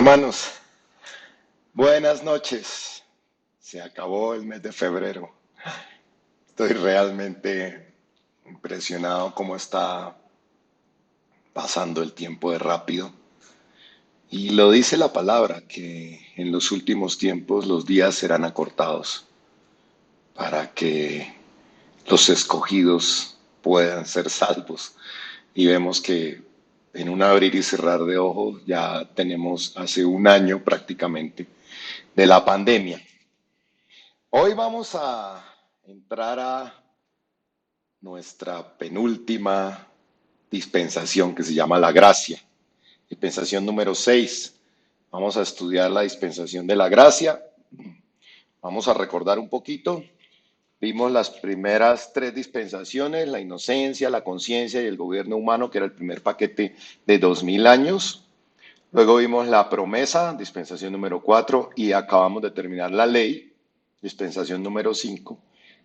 Hermanos, buenas noches. Se acabó el mes de febrero. Estoy realmente impresionado cómo está pasando el tiempo de rápido. Y lo dice la palabra, que en los últimos tiempos los días serán acortados para que los escogidos puedan ser salvos. Y vemos que en un abrir y cerrar de ojos ya tenemos hace un año prácticamente de la pandemia. Hoy vamos a entrar a nuestra penúltima dispensación que se llama la gracia, dispensación número 6. Vamos a estudiar la dispensación de la gracia. Vamos a recordar un poquito. Vimos las primeras tres dispensaciones, la inocencia, la conciencia y el gobierno humano, que era el primer paquete de 2000 años. Luego vimos la promesa, dispensación número 4, y acabamos de terminar la ley, dispensación número 5,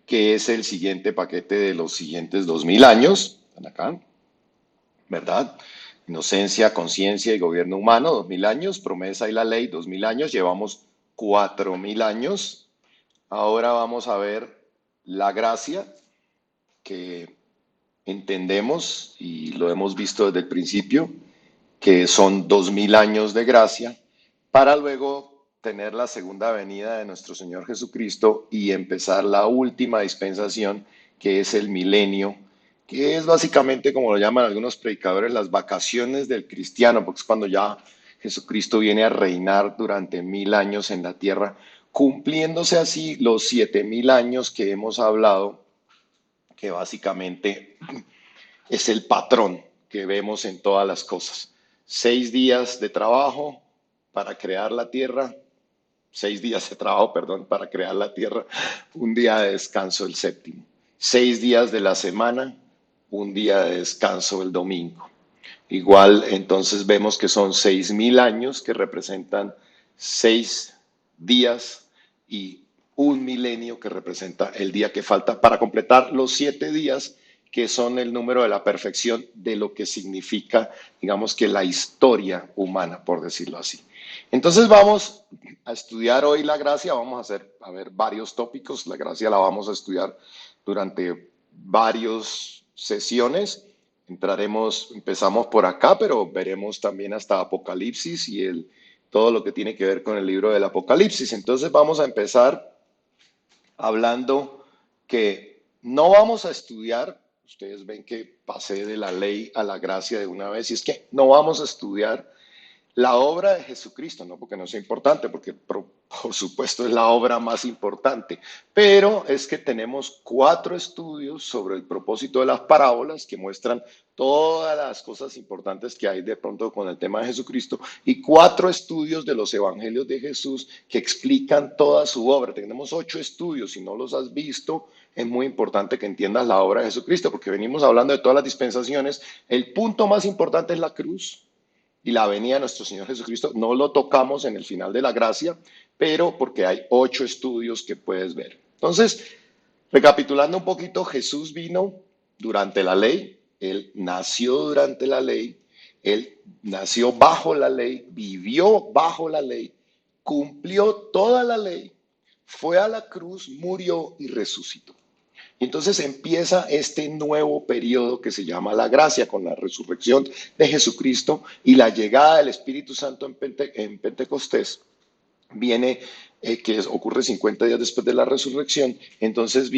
que es el siguiente paquete de los siguientes 2000 años. Están acá, ¿verdad? Inocencia, conciencia y gobierno humano, 2000 años, promesa y la ley, 2000 años, llevamos 4000 años. Ahora vamos a ver la gracia, que entendemos y lo hemos visto desde el principio, que son 2000 años de gracia, para luego tener la segunda venida de nuestro Señor Jesucristo y empezar la última dispensación, que es el milenio, que es básicamente, como lo llaman algunos predicadores, las vacaciones del cristiano, porque es cuando ya Jesucristo viene a reinar durante 1000 años en la tierra, cumpliéndose así los 7000 años que hemos hablado, que básicamente es el patrón que vemos en todas las cosas. 6 días de trabajo para crear la tierra, 6 días de trabajo, perdón, para crear la tierra, un día de descanso el séptimo. 6 días de la semana, un día de descanso el domingo. Igual, entonces vemos que son 6000 años que representan 6 días y un milenio que representa el día que falta para completar los 7 días, que son el número de la perfección de lo que significa, digamos que la historia humana, por decirlo así. Entonces vamos a estudiar hoy la gracia, vamos a ver varios tópicos. La gracia la vamos a estudiar durante varias sesiones. Empezamos por acá, pero veremos también hasta Apocalipsis y todo lo que tiene que ver con el libro del Apocalipsis. Entonces vamos a empezar hablando que no vamos a estudiar, ustedes ven que pasé de la ley a la gracia de una vez, y es que no vamos a estudiar la obra de Jesucristo, no porque no sea importante, porque por supuesto es la obra más importante, pero es que tenemos 4 estudios sobre el propósito de las parábolas que muestran todas las cosas importantes que hay de pronto con el tema de Jesucristo, y 4 estudios de los evangelios de Jesús que explican toda su obra. Tenemos 8 estudios, si no los has visto, es muy importante que entiendas la obra de Jesucristo, porque venimos hablando de todas las dispensaciones. El punto más importante es la cruz y la venida de nuestro Señor Jesucristo. No lo tocamos en el final de la gracia, pero porque hay 8 estudios que puedes ver. Entonces, recapitulando un poquito, Jesús vino durante la ley, Él nació durante la ley, Él nació bajo la ley, vivió bajo la ley, cumplió toda la ley, fue a la cruz, murió y resucitó. Y entonces empieza este nuevo periodo que se llama la gracia, con la resurrección de Jesucristo y la llegada del Espíritu Santo en Pentecostés. Viene, que ocurre 50 días después de la resurrección, entonces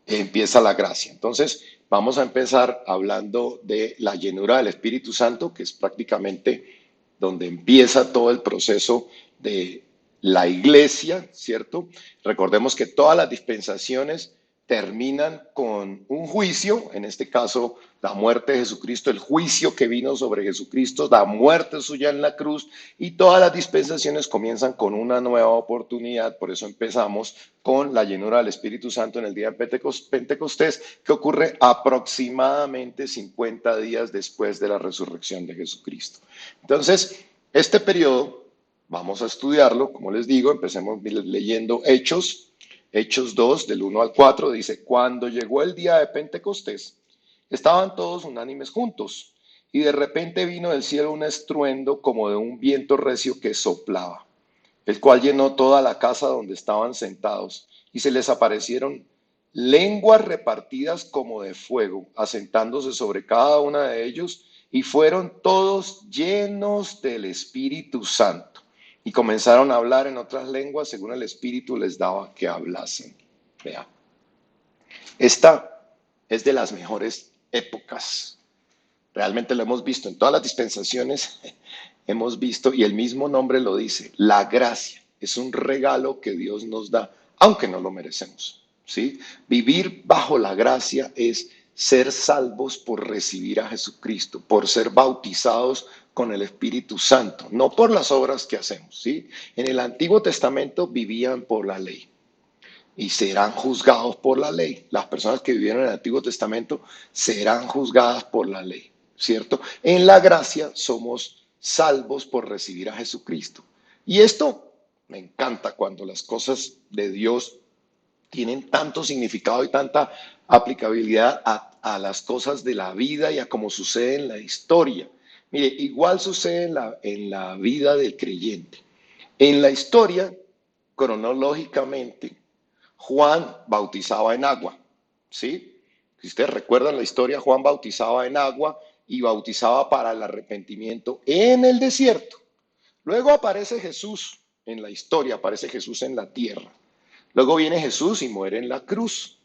empieza la gracia. Entonces vamos a empezar hablando de la llenura del Espíritu Santo, que es prácticamente donde empieza todo el proceso de la iglesia, ¿cierto? Recordemos que todas las dispensaciones terminan con un juicio, en este caso la muerte de Jesucristo, el juicio que vino sobre Jesucristo, la muerte suya en la cruz, y todas las dispensaciones comienzan con una nueva oportunidad. Por eso empezamos con la llenura del Espíritu Santo en el día de Pentecostés, que ocurre aproximadamente 50 días después de la resurrección de Jesucristo. Entonces, este periodo vamos a estudiarlo, como les digo, empecemos leyendo Hechos 2, del 1 al 4, dice: cuando llegó el día de Pentecostés, estaban todos unánimes juntos, Y de repente vino del cielo un estruendo como de un viento recio que soplaba, el cual llenó toda la casa donde estaban sentados, y se les aparecieron lenguas repartidas como de fuego, asentándose sobre cada una de ellos, y fueron todos llenos del Espíritu Santo, y comenzaron a hablar en otras lenguas según el Espíritu les daba que hablasen. Vea, esta es de las mejores épocas. Realmente lo hemos visto en todas las dispensaciones, hemos visto, y el mismo nombre lo dice, la gracia es un regalo que Dios nos da, aunque no lo merecemos, ¿sí? Vivir bajo la gracia es ser salvos por recibir a Jesucristo, por ser bautizados con el Espíritu Santo, no por las obras que hacemos, ¿sí? En el Antiguo Testamento vivían por la ley y serán juzgados por la ley. Las personas que vivieron en el Antiguo Testamento serán juzgadas por la ley, ¿cierto? En la gracia somos salvos por recibir a Jesucristo. Y esto me encanta cuando las cosas de Dios tienen tanto significado y tanta aplicabilidad a las cosas de la vida y a cómo sucede en la historia. Mire, igual sucede en la vida del creyente. En la historia, cronológicamente, Juan bautizaba en agua, ¿sí? Si ustedes recuerdan la historia, Juan bautizaba en agua y bautizaba para el arrepentimiento en el desierto. Luego aparece Jesús en la historia, aparece Jesús en la tierra. Luego viene Jesús y muere en la cruz.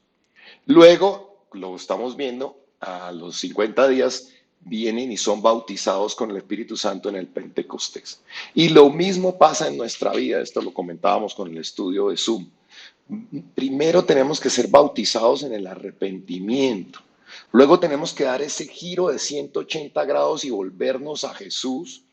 Luego, lo estamos viendo, a los 50 días vienen y son bautizados con el Espíritu Santo en el Pentecostés. Y lo mismo pasa en nuestra vida, esto lo comentábamos con el estudio de Zoom. Primero tenemos que ser bautizados en el arrepentimiento. Luego tenemos que dar ese giro de 180 grados y volvernos a Jesús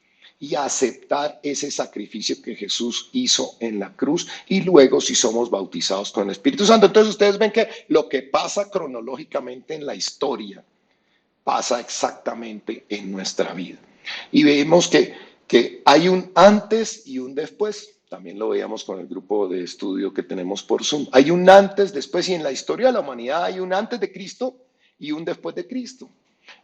y aceptar ese sacrificio que Jesús hizo en la cruz y luego si somos bautizados con el Espíritu Santo. Entonces ustedes ven que lo que pasa cronológicamente en la historia pasa exactamente en nuestra vida. Y vemos que hay un antes y un después. También lo veíamos con el grupo de estudio que tenemos por Zoom. Hay un antes, después, y en la historia de la humanidad hay un antes de Cristo y un después de Cristo.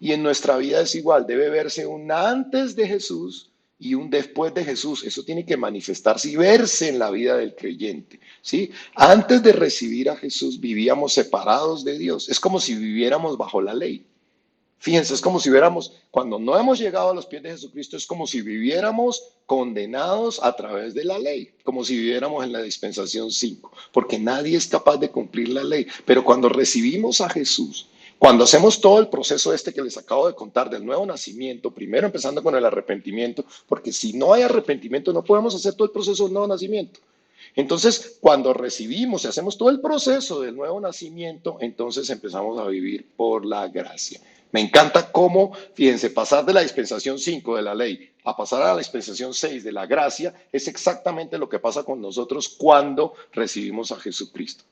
Y en nuestra vida es igual, debe verse un antes de Jesús y un después de Jesús. Eso tiene que manifestarse y verse en la vida del creyente, ¿sí? Antes de recibir a Jesús vivíamos separados de Dios. Es como si viviéramos bajo la ley. Fíjense, es como si viéramos, cuando no hemos llegado a los pies de Jesucristo, es como si viviéramos condenados a través de la ley, como si viviéramos en la dispensación 5, porque nadie es capaz de cumplir la ley. Pero cuando recibimos a Jesús, cuando hacemos todo el proceso este que les acabo de contar del nuevo nacimiento, primero empezando con el arrepentimiento, porque si no hay arrepentimiento no podemos hacer todo el proceso del nuevo nacimiento. Entonces, cuando recibimos y hacemos todo el proceso del nuevo nacimiento, entonces empezamos a vivir por la gracia. Me encanta cómo, fíjense, pasar de la dispensación 5 de la ley a pasar a la dispensación 6 de la gracia es exactamente lo que pasa con nosotros cuando recibimos a Jesucristo.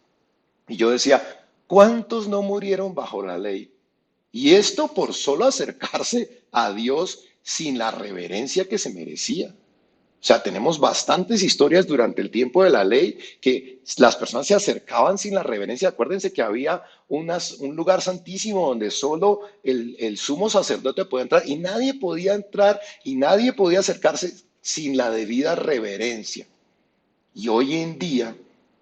Y yo decía, ¿cuántos no murieron bajo la ley? Y esto por solo acercarse a Dios sin la reverencia que se merecía. O sea, tenemos bastantes historias durante el tiempo de la ley que las personas se acercaban sin la reverencia. Acuérdense que había un lugar santísimo donde solo el sumo sacerdote podía entrar y nadie podía entrar y nadie podía acercarse sin la debida reverencia. Y hoy en día,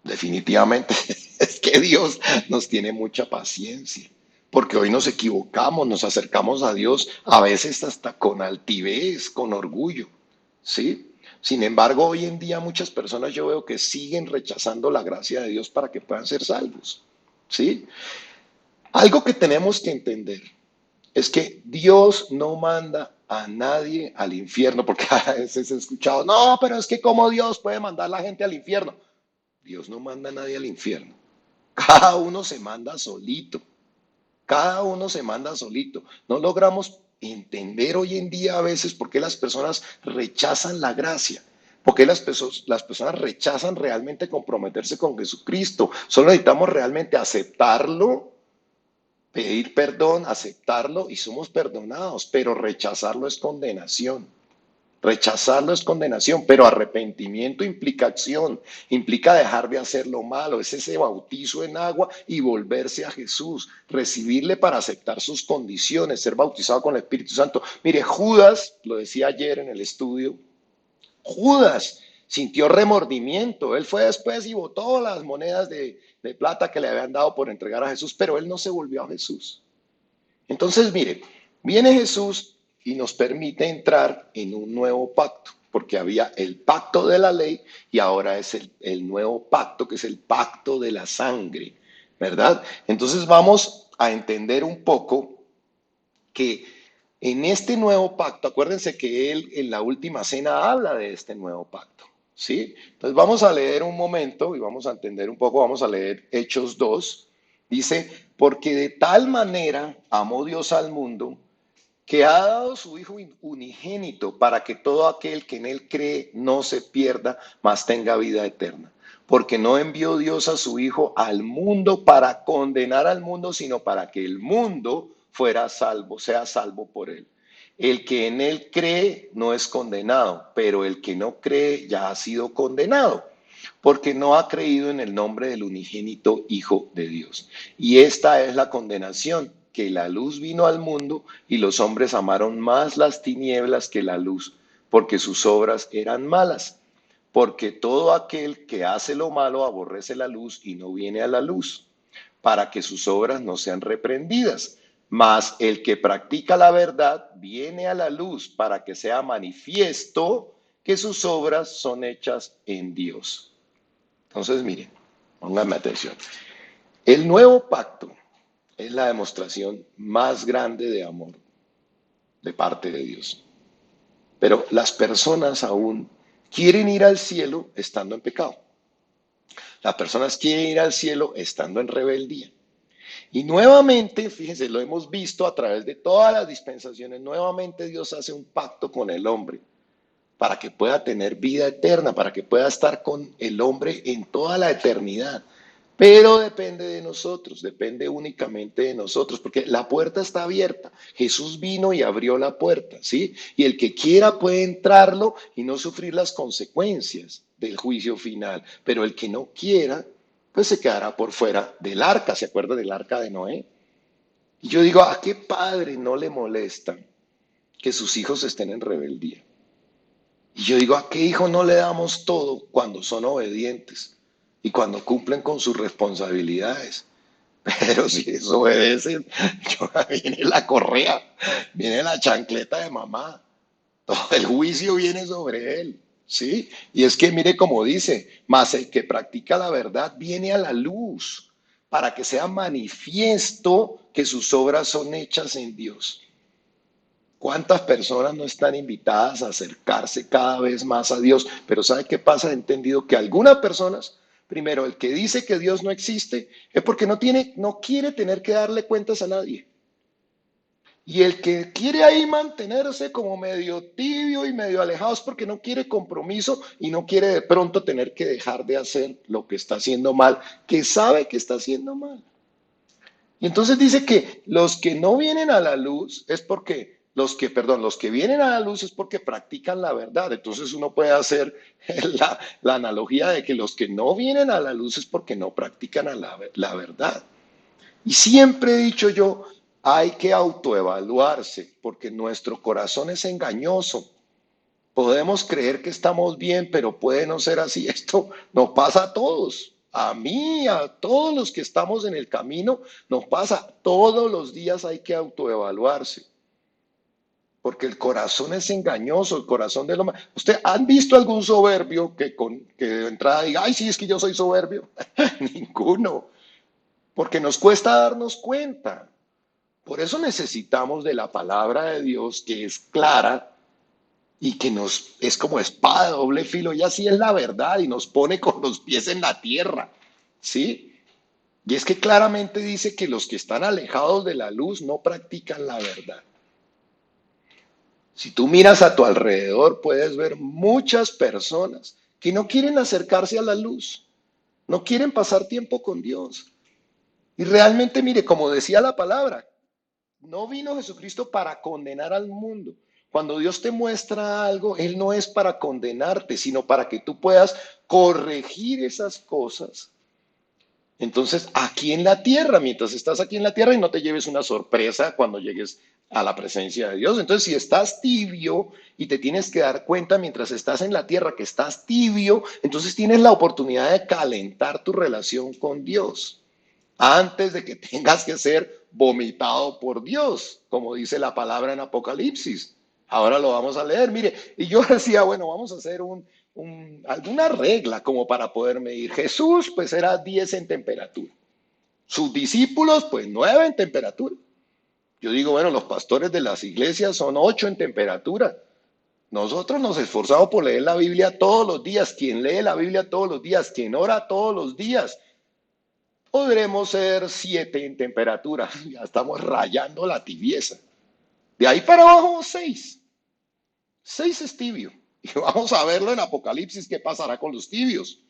definitivamente, es que Dios nos tiene mucha paciencia. Porque hoy nos equivocamos, nos acercamos a Dios a veces hasta con altivez, con orgullo, ¿sí? Sin embargo, hoy en día muchas personas yo veo que siguen rechazando la gracia de Dios para que puedan ser salvos, ¿sí? Algo que tenemos que entender es que Dios no manda a nadie al infierno, porque a veces he escuchado, no, pero es que cómo Dios puede mandar a la gente al infierno. Dios no manda a nadie al infierno. Cada uno se manda solito. Cada uno se manda solito. No logramos entender hoy en día a veces por qué las personas rechazan la gracia. ¿Por qué las personas rechazan realmente comprometerse con Jesucristo? Solo necesitamos realmente aceptarlo, pedir perdón, aceptarlo y somos perdonados, pero rechazarlo es condenación. Rechazarlo es condenación, pero arrepentimiento implica acción, implica dejar de hacer lo malo, es ese bautizo en agua y volverse a Jesús, recibirle para aceptar sus condiciones, ser bautizado con el Espíritu Santo. Mire, Judas, lo decía ayer en el estudio, Judas sintió remordimiento, él fue después y botó las monedas de plata que le habían dado por entregar a Jesús, pero él no se volvió a Jesús. Entonces, mire, viene Jesús y nos permite entrar en un nuevo pacto, porque había el pacto de la ley y ahora es el nuevo pacto, que es el pacto de la sangre, ¿verdad? Entonces vamos a entender un poco que en este nuevo pacto, acuérdense que él en la última cena habla de este nuevo pacto, ¿sí? Entonces vamos a leer un momento y vamos a entender un poco, vamos a leer Hechos 2. Dice, porque de tal manera amó Dios al mundo que ha dado su Hijo unigénito para que todo aquel que en él cree no se pierda, mas tenga vida eterna. Porque no envió Dios a su Hijo al mundo para condenar al mundo, sino para que el mundo fuera salvo, sea salvo por él. El que en él cree no es condenado, pero el que no cree ya ha sido condenado, porque no ha creído en el nombre del unigénito Hijo de Dios. Y esta es la condenación, que la luz vino al mundo y los hombres amaron más las tinieblas que la luz, porque sus obras eran malas. Porque todo aquel que hace lo malo aborrece la luz y no viene a la luz, para que sus obras no sean reprendidas. Mas el que practica la verdad viene a la luz para que sea manifiesto que sus obras son hechas en Dios. Entonces, miren, pónganme atención. El nuevo pacto es la demostración más grande de amor de parte de Dios. Pero las personas aún quieren ir al cielo estando en pecado. Las personas quieren ir al cielo estando en rebeldía. Y nuevamente, fíjense, lo hemos visto a través de todas las dispensaciones, nuevamente Dios hace un pacto con el hombre para que pueda tener vida eterna, para que pueda estar con el hombre en toda la eternidad. Pero depende de nosotros, depende únicamente de nosotros, porque la puerta está abierta. Jesús vino y abrió la puerta, ¿sí? Y el que quiera puede entrarlo y no sufrir las consecuencias del juicio final. Pero el que no quiera, pues se quedará por fuera del arca. ¿Se acuerda del arca de Noé? Y yo digo, ¿a qué padre no le molesta que sus hijos estén en rebeldía? Y yo digo, ¿a qué hijo no le damos todo cuando son obedientes y cuando cumplen con sus responsabilidades? Pero si desobedecen, viene la correa, viene la chancleta de mamá, todo el juicio viene sobre él, ¿sí? Y es que mire como dice, mas el que practica la verdad viene a la luz para que sea manifiesto que sus obras son hechas en Dios. ¿Cuántas personas no están invitadas a acercarse cada vez más a Dios? Pero ¿sabe qué pasa? He entendido que algunas personas, primero, el que dice que Dios no existe es porque no quiere tener que darle cuentas a nadie. Y el que quiere ahí mantenerse como medio tibio y medio alejado es porque no quiere compromiso y no quiere de pronto tener que dejar de hacer lo que está haciendo mal, que sabe que está haciendo mal. Y entonces dice que los que no vienen a la luz es porque, los que vienen a la luz es porque practican la verdad. Entonces uno puede hacer la analogía de que los que no vienen a la luz es porque no practican la verdad. Y siempre he dicho yo, hay que autoevaluarse porque nuestro corazón es engañoso. Podemos creer que estamos bien, pero puede no ser así. Esto nos pasa a todos. A mí, a todos los que estamos en el camino, nos pasa. Todos los días hay que autoevaluarse. Porque el corazón es engañoso, el corazón del hombre. ¿Usted han visto algún soberbio que de entrada diga, ay, sí, es que yo soy soberbio? Ninguno. Porque nos cuesta darnos cuenta. Por eso necesitamos de la palabra de Dios que es clara y que nos es como espada de doble filo, y así es la verdad, y nos pone con los pies en la tierra, ¿sí? Y es que claramente dice que los que están alejados de la luz no practican la verdad. Si tú miras a tu alrededor, puedes ver muchas personas que no quieren acercarse a la luz, no quieren pasar tiempo con Dios. Y realmente, mire, como decía la palabra, no vino Jesucristo para condenar al mundo. Cuando Dios te muestra algo, Él no es para condenarte, sino para que tú puedas corregir esas cosas. Entonces, aquí en la tierra, mientras estás aquí en la tierra y no te lleves una sorpresa cuando llegues a la presencia de Dios. Entonces, si estás tibio y te tienes que dar cuenta mientras estás en la tierra que estás tibio, entonces tienes la oportunidad de calentar tu relación con Dios antes de que tengas que ser vomitado por Dios, como dice la palabra en Apocalipsis. Ahora lo vamos a leer, mire, y yo decía, bueno, vamos a hacer alguna regla como para poder medir. Jesús, pues era 10 en temperatura. Sus discípulos, pues 9 en temperatura. Yo digo, bueno, los pastores de las iglesias son 8 en temperatura. Nosotros nos esforzamos por leer la Biblia todos los días. Quien lee la Biblia todos los días, quien ora todos los días, podremos ser 7 en temperatura. Ya estamos rayando la tibieza. De ahí para abajo, 6. 6 es tibio. Y vamos a verlo en Apocalipsis qué pasará con los tibios.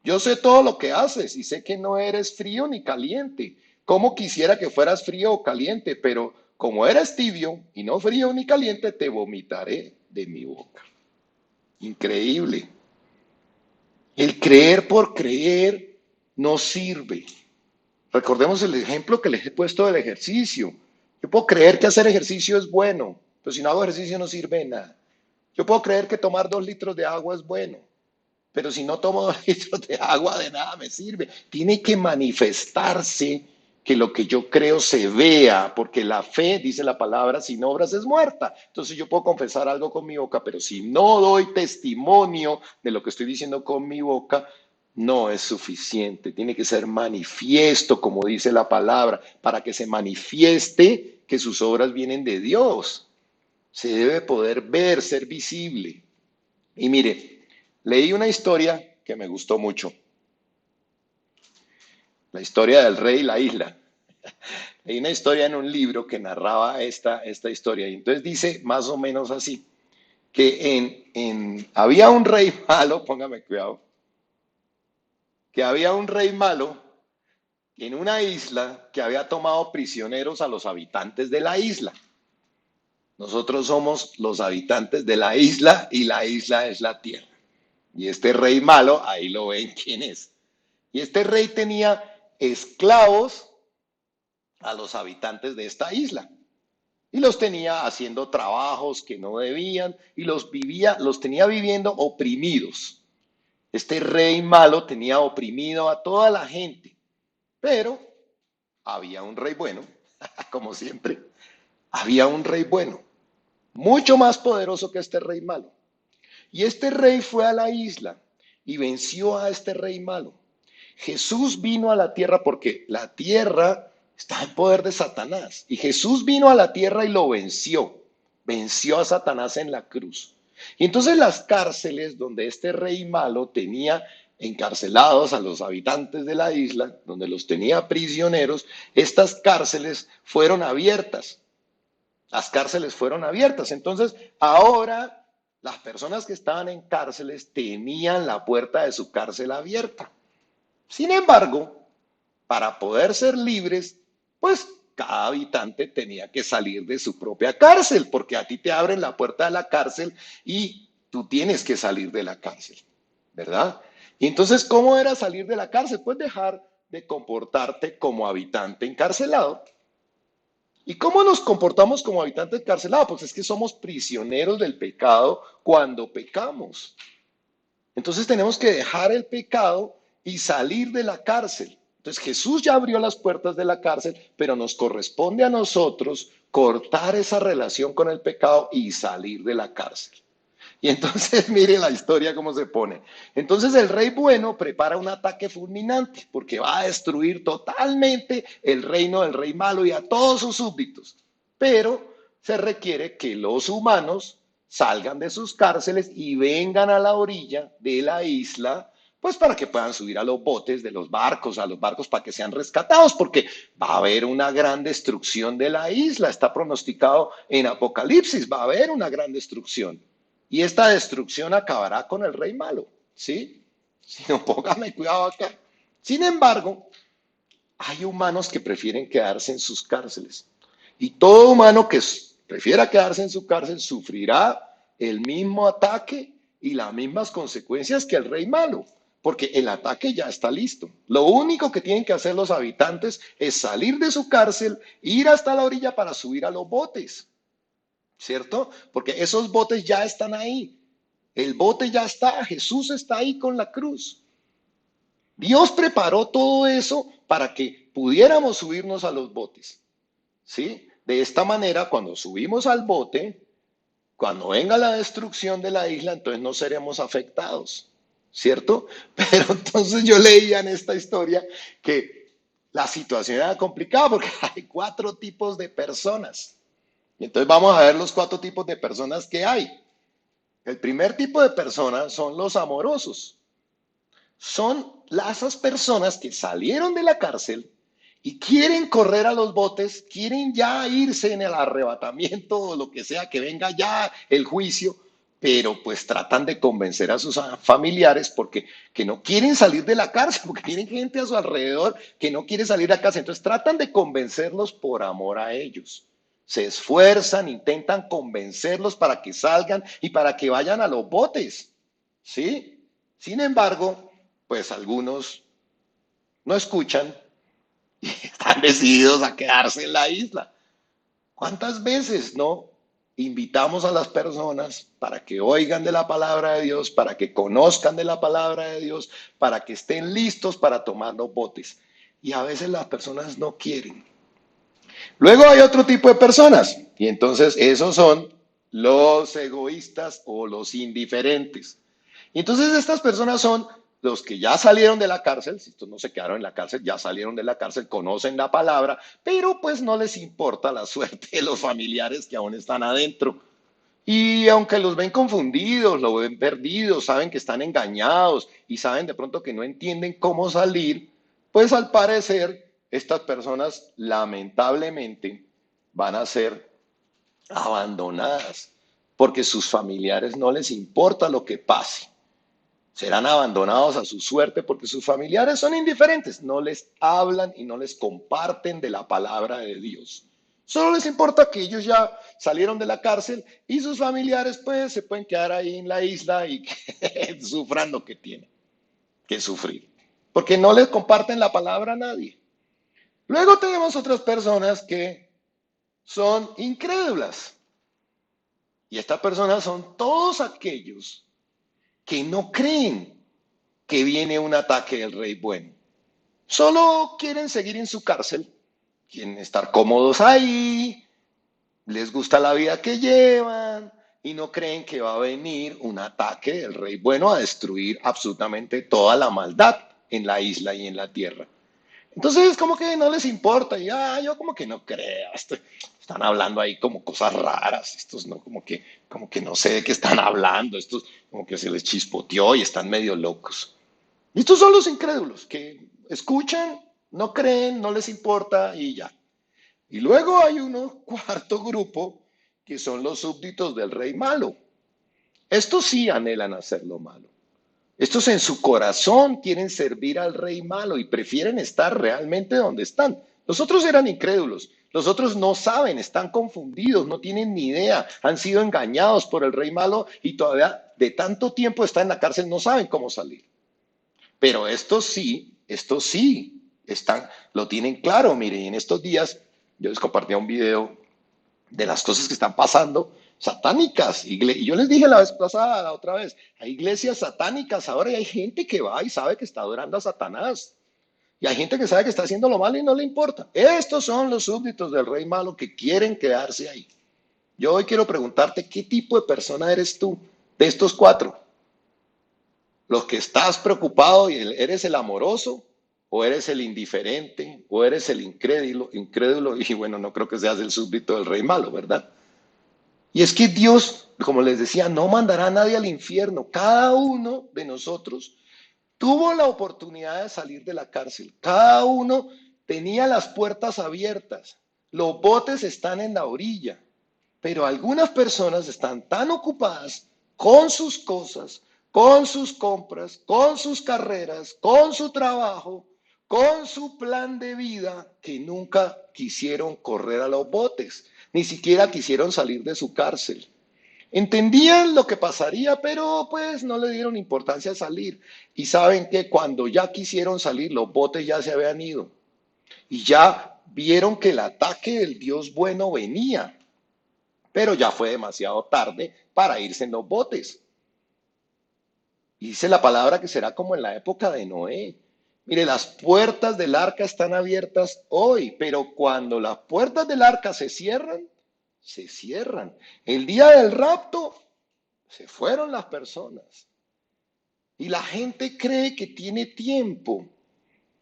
Yo sé todo lo que haces y sé que no eres frío ni caliente. Como quisiera que fueras frío o caliente, pero como eres tibio y no frío ni caliente, te vomitaré de mi boca. Increíble. El creer por creer no sirve. Recordemos el ejemplo que les he puesto del ejercicio. Yo puedo creer que hacer ejercicio es bueno, pero si no hago ejercicio no sirve de nada. Yo puedo creer que tomar 2 litros de agua es bueno, pero si no tomo 2 litros de agua, de nada me sirve. Tiene que manifestarse que lo que yo creo se vea, porque la fe, dice la palabra, sin obras es muerta. Entonces yo puedo confesar algo con mi boca, pero si no doy testimonio de lo que estoy diciendo con mi boca, no es suficiente. Tiene que ser manifiesto, como dice la palabra, para que se manifieste que sus obras vienen de Dios. Se debe poder ver, ser visible. Y mire, leí una historia que me gustó mucho, la historia del rey y la isla. Leí una historia en un libro que narraba esta historia y entonces dice más o menos así, que había un rey malo, póngame cuidado, que había un rey malo en una isla que había tomado prisioneros a los habitantes de la isla. Nosotros somos los habitantes de la isla y la isla es la tierra. Y este rey malo, ahí lo ven quién es. Y este rey tenía esclavos a los habitantes de esta isla y los tenía haciendo trabajos que no debían y los tenía viviendo oprimidos. Este rey malo tenía oprimido a toda la gente, pero había un rey bueno, como siempre, había un rey bueno, mucho más poderoso que este rey malo. Y este rey fue a la isla y venció a este rey malo. Jesús vino a la tierra porque la tierra está en poder de Satanás. Y Jesús vino a la tierra y lo venció. Venció a Satanás en la cruz. Y entonces las cárceles donde este rey malo tenía encarcelados a los habitantes de la isla, donde los tenía prisioneros, estas cárceles fueron abiertas. Las cárceles fueron abiertas. Entonces, ahora las personas que estaban en cárceles tenían la puerta de su cárcel abierta. Sin embargo, para poder ser libres, pues cada habitante tenía que salir de su propia cárcel, porque a ti te abren la puerta de la cárcel y tú tienes que salir de la cárcel, ¿verdad? Y entonces, ¿cómo era salir de la cárcel? Pues dejar de comportarte como habitante encarcelado. ¿Y cómo nos comportamos como habitantes encarcelados? Pues es que somos prisioneros del pecado cuando pecamos. Entonces tenemos que dejar el pecado y salir de la cárcel. Entonces Jesús ya abrió las puertas de la cárcel, pero nos corresponde a nosotros cortar esa relación con el pecado y salir de la cárcel. Y entonces mire la historia cómo se pone. Entonces el rey bueno prepara un ataque fulminante porque va a destruir totalmente el reino del rey malo y a todos sus súbditos. Pero se requiere que los humanos salgan de sus cárceles y vengan a la orilla de la isla, pues para que puedan subir a los botes de los barcos, a los barcos para que sean rescatados, porque va a haber una gran destrucción de la isla, está pronosticado en Apocalipsis, va a haber una gran destrucción. Y esta destrucción acabará con el rey malo, ¿sí? Si no, póngame cuidado acá. Sin embargo, hay humanos que prefieren quedarse en sus cárceles. Y todo humano que prefiera quedarse en su cárcel, sufrirá el mismo ataque y las mismas consecuencias que el rey malo, porque el ataque ya está listo. Lo único que tienen que hacer los habitantes es salir de su cárcel, ir hasta la orilla para subir a los botes, ¿cierto? Porque esos botes ya están ahí. El bote ya está, Jesús está ahí con la cruz. Dios preparó todo eso para que pudiéramos subirnos a los botes, ¿sí? De esta manera, cuando subimos al bote, cuando venga la destrucción de la isla, entonces no seremos afectados, ¿cierto? Pero entonces yo leía en esta historia que la situación era complicada porque hay cuatro tipos de personas. Y entonces vamos a ver los cuatro tipos de personas que hay. El primer tipo de personas son los amorosos. Son esas personas que salieron de la cárcel y quieren correr a los botes, quieren ya irse en el arrebatamiento o lo que sea, que venga ya el juicio, pero pues tratan de convencer a sus familiares porque que no quieren salir de la cárcel, porque tienen gente a su alrededor que no quiere salir de la cárcel. Entonces tratan de convencerlos por amor a ellos. Se esfuerzan, intentan convencerlos para que salgan y para que vayan a los botes, ¿sí? Sin embargo, pues algunos no escuchan y están decididos a quedarse en la isla. ¿Cuántas veces no invitamos a las personas para que oigan de la palabra de Dios, para que conozcan de la palabra de Dios, para que estén listos para tomar los botes? Y a veces las personas no quieren. Luego hay otro tipo de personas, y entonces esos son los egoístas o los indiferentes. Y entonces estas personas son los que ya salieron de la cárcel, si estos no se quedaron en la cárcel, ya salieron de la cárcel, conocen la palabra, pero pues no les importa la suerte de los familiares que aún están adentro. Y aunque los ven confundidos, los ven perdidos, saben que están engañados y saben de pronto que no entienden cómo salir, pues al parecer estas personas lamentablemente van a ser abandonadas porque sus familiares no les importa lo que pase. Serán abandonados a su suerte porque sus familiares son indiferentes, no les hablan y no les comparten de la palabra de Dios. Solo les importa que ellos ya salieron de la cárcel y sus familiares pues se pueden quedar ahí en la isla y que sufran lo que tienen que sufrir. Porque no les comparten la palabra a nadie. Luego tenemos otras personas que son incrédulas. Y estas personas son todos aquellos que no creen que viene un ataque del rey bueno. Solo quieren seguir en su cárcel, quieren estar cómodos ahí, les gusta la vida que llevan y no creen que va a venir un ataque del rey bueno a destruir absolutamente toda la maldad en la isla y en la tierra. Entonces, como que no les importa, y yo como que no creo, están hablando ahí como cosas raras, estos no, como que no sé de qué están hablando, estos como que se les chispoteó y están medio locos. Y estos son los incrédulos, que escuchan, no creen, no les importa y ya. Y luego hay un cuarto grupo que son los súbditos del rey malo. Estos sí anhelan hacer lo malo. Estos en su corazón quieren servir al rey malo y prefieren estar realmente donde están. Los otros eran incrédulos, los otros no saben, están confundidos, no tienen ni idea, han sido engañados por el rey malo y todavía de tanto tiempo están en la cárcel, no saben cómo salir. Pero estos sí, lo tienen claro. Miren, en estos días yo les compartía un video de las cosas que están pasando satánicas. Y yo les dije la vez pasada, la otra vez, hay iglesias satánicas ahora y hay gente que va y sabe que está adorando a Satanás. Y hay gente que sabe que está haciendo lo malo y no le importa. Estos son los súbditos del rey malo que quieren quedarse ahí. Yo hoy quiero preguntarte, ¿qué tipo de persona eres tú de estos cuatro? ¿Los que estás preocupado y eres el amoroso? ¿O eres el indiferente? ¿O eres el incrédulo? Y bueno, no creo que seas el súbdito del rey malo, ¿verdad? Y es que Dios, como les decía, no mandará a nadie al infierno. Cada uno de nosotros tuvo la oportunidad de salir de la cárcel. Cada uno tenía las puertas abiertas. Los botes están en la orilla. Pero algunas personas están tan ocupadas con sus cosas, con sus compras, con sus carreras, con su trabajo, con su plan de vida, que nunca quisieron correr a los botes. Ni siquiera quisieron salir de su cárcel. Entendían lo que pasaría, pero pues no le dieron importancia a salir. Y saben que cuando ya quisieron salir, los botes ya se habían ido. Y ya vieron que el ataque del Dios bueno venía, pero ya fue demasiado tarde para irse en los botes. Y dice la palabra que será como en la época de Noé. Mire, las puertas del arca están abiertas hoy, pero cuando las puertas del arca se cierran, se cierran. El día del rapto, se fueron las personas. Y la gente cree que tiene tiempo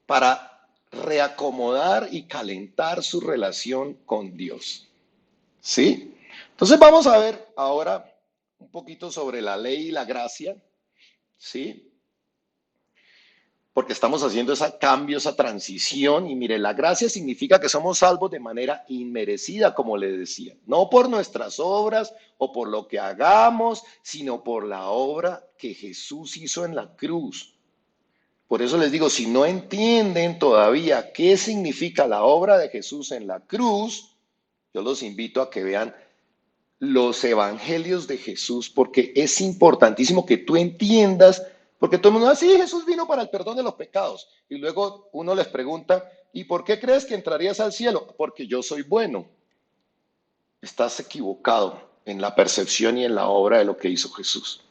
para reacomodar y calentar su relación con Dios. ¿Sí? Entonces vamos a ver ahora un poquito sobre la ley y la gracia. ¿Sí? Porque estamos haciendo ese cambio, esa transición. Y mire, la gracia significa que somos salvos de manera inmerecida, como le decía. No por nuestras obras o por lo que hagamos, sino por la obra que Jesús hizo en la cruz. Por eso les digo, si no entienden todavía qué significa la obra de Jesús en la cruz, yo los invito a que vean los evangelios de Jesús, porque es importantísimo que tú entiendas, porque todo el mundo dice, sí, Jesús vino para el perdón de los pecados. Y luego uno les pregunta, ¿y por qué crees que entrarías al cielo? Porque yo soy bueno. Estás equivocado en la percepción y en la obra de lo que hizo Jesús.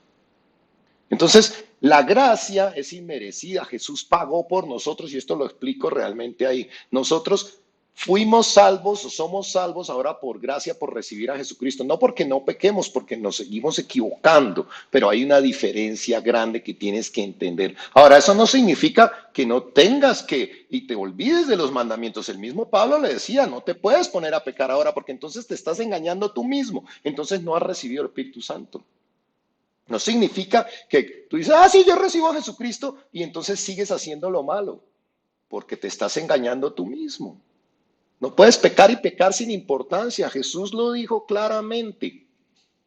Entonces, la gracia es inmerecida. Jesús pagó por nosotros y esto lo explico realmente ahí. Nosotros fuimos salvos o somos salvos ahora por gracia, por recibir a Jesucristo. No porque no pequemos, porque nos seguimos equivocando, pero hay una diferencia grande que tienes que entender. Ahora, eso no significa que no tengas que y te olvides de los mandamientos. El mismo Pablo le decía, no te puedes poner a pecar ahora porque entonces te estás engañando tú mismo. Entonces no has recibido el Espíritu Santo. No significa que tú dices, ah, sí, yo recibo a Jesucristo y entonces sigues haciendo lo malo, porque te estás engañando tú mismo. No puedes pecar y pecar sin importancia. Jesús lo dijo claramente.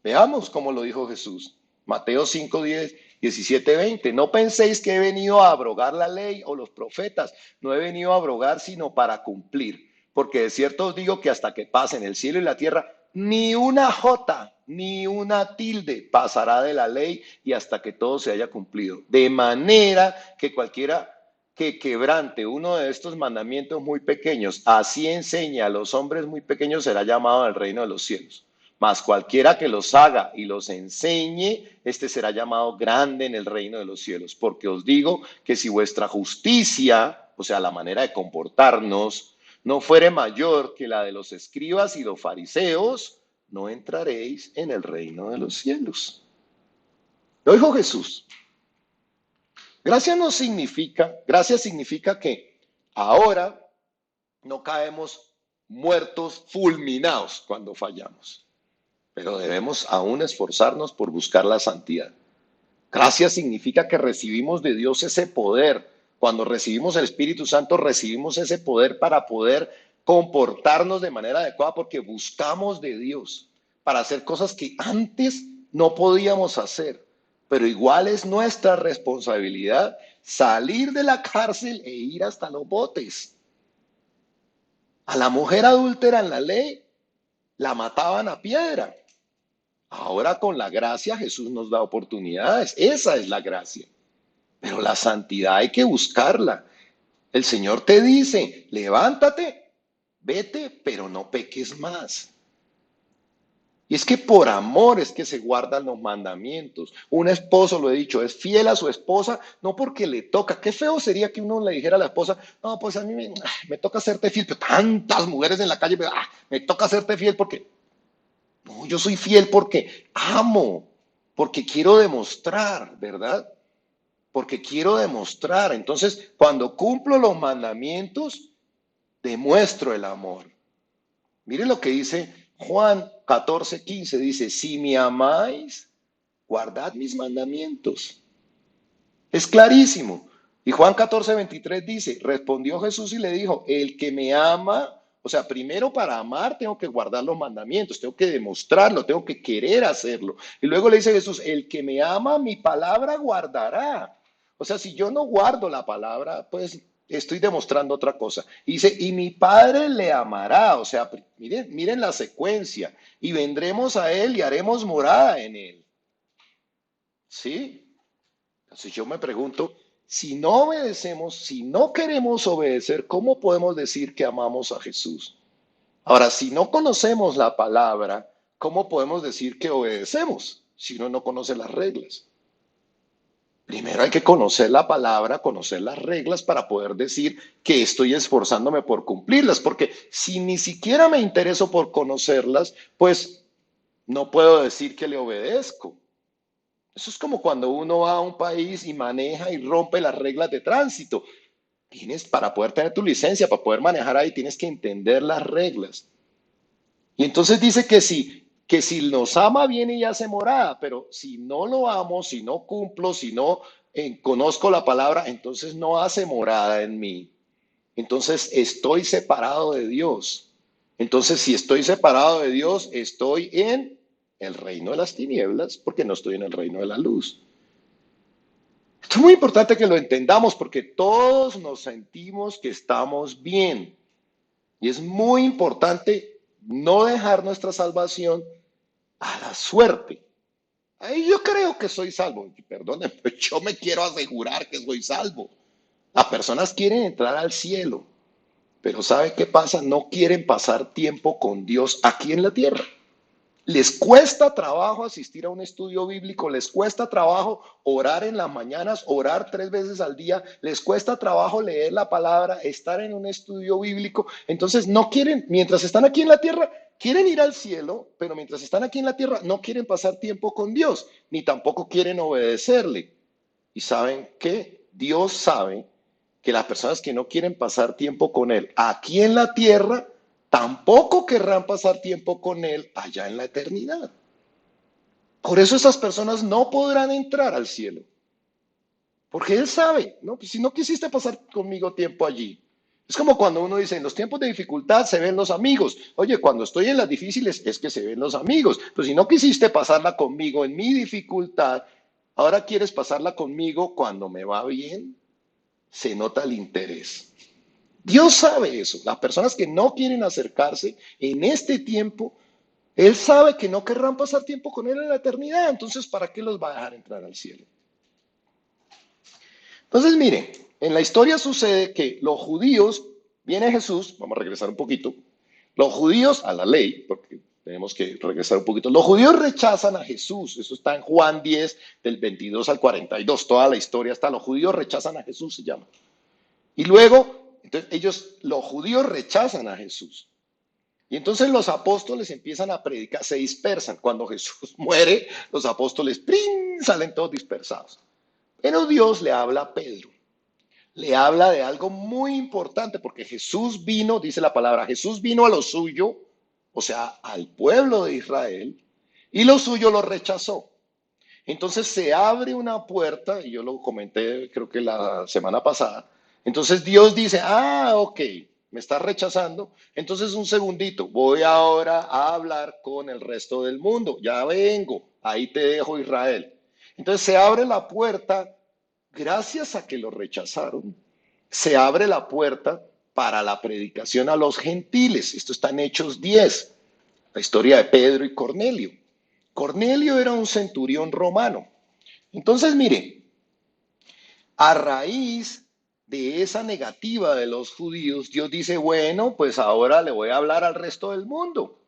Veamos cómo lo dijo Jesús. Mateo 5, 10, 17, 20. No penséis que he venido a abrogar la ley o los profetas. No he venido a abrogar, sino para cumplir. Porque de cierto os digo que hasta que pasen el cielo y la tierra, ni una jota, ni una tilde pasará de la ley y hasta que todo se haya cumplido. De manera que cualquiera que quebrante uno de estos mandamientos muy pequeños, así enseña a los hombres muy pequeños, será llamado al reino de los cielos. Mas cualquiera que los haga y los enseñe, este será llamado grande en el reino de los cielos. Porque os digo que si vuestra justicia, o sea, la manera de comportarnos, no fuere mayor que la de los escribas y los fariseos, no entraréis en el reino de los cielos. Lo dijo Jesús. Gracia significa que ahora no caemos muertos, fulminados cuando fallamos, pero debemos aún esforzarnos por buscar la santidad. Gracia significa que recibimos de Dios ese poder. Cuando recibimos el Espíritu Santo, recibimos ese poder para poder comportarnos de manera adecuada porque buscamos de Dios para hacer cosas que antes no podíamos hacer. Pero igual es nuestra responsabilidad salir de la cárcel e ir hasta los botes. A la mujer adúltera en la ley la mataban a piedra. Ahora con la gracia Jesús nos da oportunidades. Esa es la gracia. Pero la santidad hay que buscarla. El Señor te dice, levántate, vete, pero no peques más. Y es que por amor es que se guardan los mandamientos. Un esposo, lo he dicho, es fiel a su esposa, no porque le toca. Qué feo sería que uno le dijera a la esposa, no, pues a mí me toca hacerte fiel, pero tantas mujeres en la calle, me toca hacerte fiel porque, no, yo soy fiel porque amo, porque quiero demostrar, ¿verdad? Porque quiero demostrar. Entonces, cuando cumplo los mandamientos, demuestro el amor. Mire lo que dice Juan 14:15, dice, si me amáis, guardad mis mandamientos. Es clarísimo. Y Juan 14:23 dice, respondió Jesús y le dijo, el que me ama, o sea, primero para amar tengo que guardar los mandamientos, tengo que demostrarlo, tengo que querer hacerlo. Y luego le dice Jesús, el que me ama, mi palabra guardará. O sea, si yo no guardo la palabra, pues estoy demostrando otra cosa. Dice, y mi Padre le amará. O sea, miren la secuencia. Y vendremos a Él y haremos morada en Él. ¿Sí? Entonces yo me pregunto, si no obedecemos, si no queremos obedecer, ¿cómo podemos decir que amamos a Jesús? Ahora, si no conocemos la palabra, ¿cómo podemos decir que obedecemos si uno no conoce las reglas? Primero hay que conocer la palabra, conocer las reglas para poder decir que estoy esforzándome por cumplirlas, porque si ni siquiera me intereso por conocerlas, pues no puedo decir que le obedezco. Eso es como cuando uno va a un país y maneja y rompe las reglas de tránsito. Para poder tener tu licencia, para poder manejar ahí, tienes que entender las reglas. Y entonces dice que si nos ama viene y hace morada, pero si no lo amo, si no cumplo, si no conozco la palabra, entonces no hace morada en mí. Entonces estoy separado de Dios. Entonces si estoy separado de Dios, estoy en el reino de las tinieblas, porque no estoy en el reino de la luz. Esto es muy importante que lo entendamos porque todos nos sentimos que estamos bien. Y es muy importante no dejar nuestra salvación a la suerte. Ahí yo creo que soy salvo. Perdónenme, pero yo me quiero asegurar que soy salvo. Las personas quieren entrar al cielo, pero ¿sabe qué pasa? No quieren pasar tiempo con Dios aquí en la tierra. Les cuesta trabajo asistir a un estudio bíblico, les cuesta trabajo orar en las mañanas, orar 3 veces al día, les cuesta trabajo leer la palabra, estar en un estudio bíblico. Entonces no quieren, mientras están aquí en la tierra, quieren ir al cielo, pero mientras están aquí en la tierra no quieren pasar tiempo con Dios, ni tampoco quieren obedecerle. ¿Y saben qué? Dios sabe que las personas que no quieren pasar tiempo con Él aquí en la tierra, tampoco querrán pasar tiempo con Él allá en la eternidad. Por eso esas personas no podrán entrar al cielo. Porque Él sabe, ¿no? Pues si no quisiste pasar conmigo tiempo allí. Es como cuando uno dice, en los tiempos de dificultad se ven los amigos. Oye, cuando estoy en las difíciles es que se ven los amigos. Pero si no quisiste pasarla conmigo en mi dificultad, ahora quieres pasarla conmigo cuando me va bien, se nota el interés. Dios sabe eso. Las personas que no quieren acercarse en este tiempo, Él sabe que no querrán pasar tiempo con Él en la eternidad. Entonces, ¿para qué los va a dejar entrar al cielo? Entonces, miren, en la historia sucede que los judíos, viene Jesús, vamos a regresar un poquito, los judíos a la ley, porque tenemos que regresar un poquito, los judíos rechazan a Jesús, eso está en Juan 10, del 22 al 42, toda la historia está, los judíos rechazan a Jesús, se llama. Y luego, entonces los judíos rechazan a Jesús. Y entonces los apóstoles empiezan a predicar, se dispersan. Cuando Jesús muere, los apóstoles ¡prim!, salen todos dispersados. Pero Dios le habla a Pedro, le habla de algo muy importante, porque Jesús vino, dice la palabra, Jesús vino a lo suyo, o sea, al pueblo de Israel, y lo suyo lo rechazó. Entonces se abre una puerta, y yo lo comenté creo que la semana pasada. Entonces Dios dice, ok, me estás rechazando. Entonces un segundito, voy ahora a hablar con el resto del mundo. Ya vengo, ahí te dejo Israel. Entonces se abre la puerta, gracias a que lo rechazaron, se abre la puerta para la predicación a los gentiles. Esto está en Hechos 10, la historia de Pedro y Cornelio. Cornelio era un centurión romano. Entonces, mire, a raíz de esa negativa de los judíos, Dios dice, bueno, pues ahora le voy a hablar al resto del mundo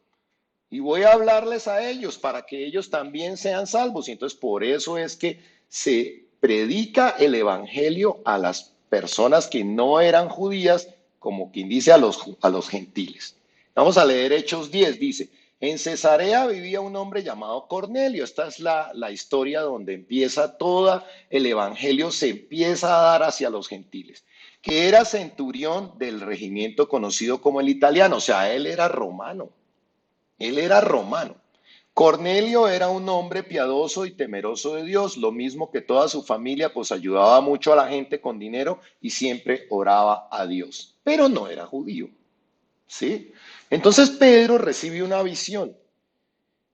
y voy a hablarles a ellos para que ellos también sean salvos. Y entonces por eso es que se predica el evangelio a las personas que no eran judías, como quien dice a los gentiles. Vamos a leer Hechos 10, dice, en Cesarea vivía un hombre llamado Cornelio. Esta es la historia donde empieza todo el evangelio, se empieza a dar hacia los gentiles, que era centurión del regimiento conocido como el italiano, o sea, él era romano. Él era romano. Cornelio era un hombre piadoso y temeroso de Dios, lo mismo que toda su familia, pues ayudaba mucho a la gente con dinero y siempre oraba a Dios, pero no era judío, ¿sí? Entonces Pedro recibe una visión,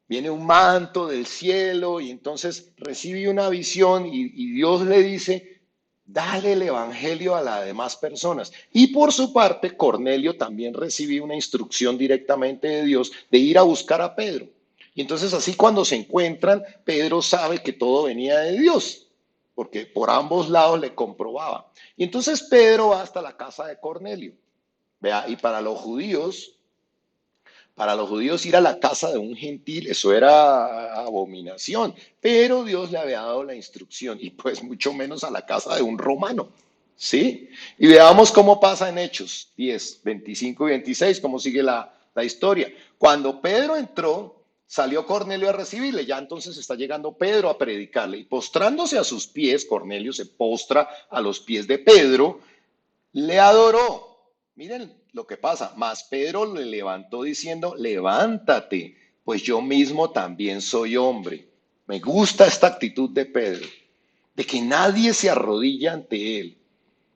viene un manto del cielo y entonces recibe una visión y Dios le dice, dale el evangelio a las demás personas. Y por su parte, Cornelio también recibió una instrucción directamente de Dios de ir a buscar a Pedro. Y entonces así cuando se encuentran, Pedro sabe que todo venía de Dios, porque por ambos lados le comprobaba. Y entonces Pedro va hasta la casa de Cornelio. Vea, y para los judíos ir a la casa de un gentil, eso era abominación, pero Dios le había dado la instrucción y pues mucho menos a la casa de un romano, ¿sí? Y veamos cómo pasa en Hechos 10, 25 y 26, cómo sigue la historia. Cuando Pedro entró, salió Cornelio a recibirle, ya entonces está llegando Pedro a predicarle y postrándose a sus pies, Cornelio se postra a los pies de Pedro, le adoró. Miren lo que pasa. Mas Pedro le levantó diciendo, levántate, pues yo mismo también soy hombre. Me gusta esta actitud de Pedro, de que nadie se arrodilla ante él.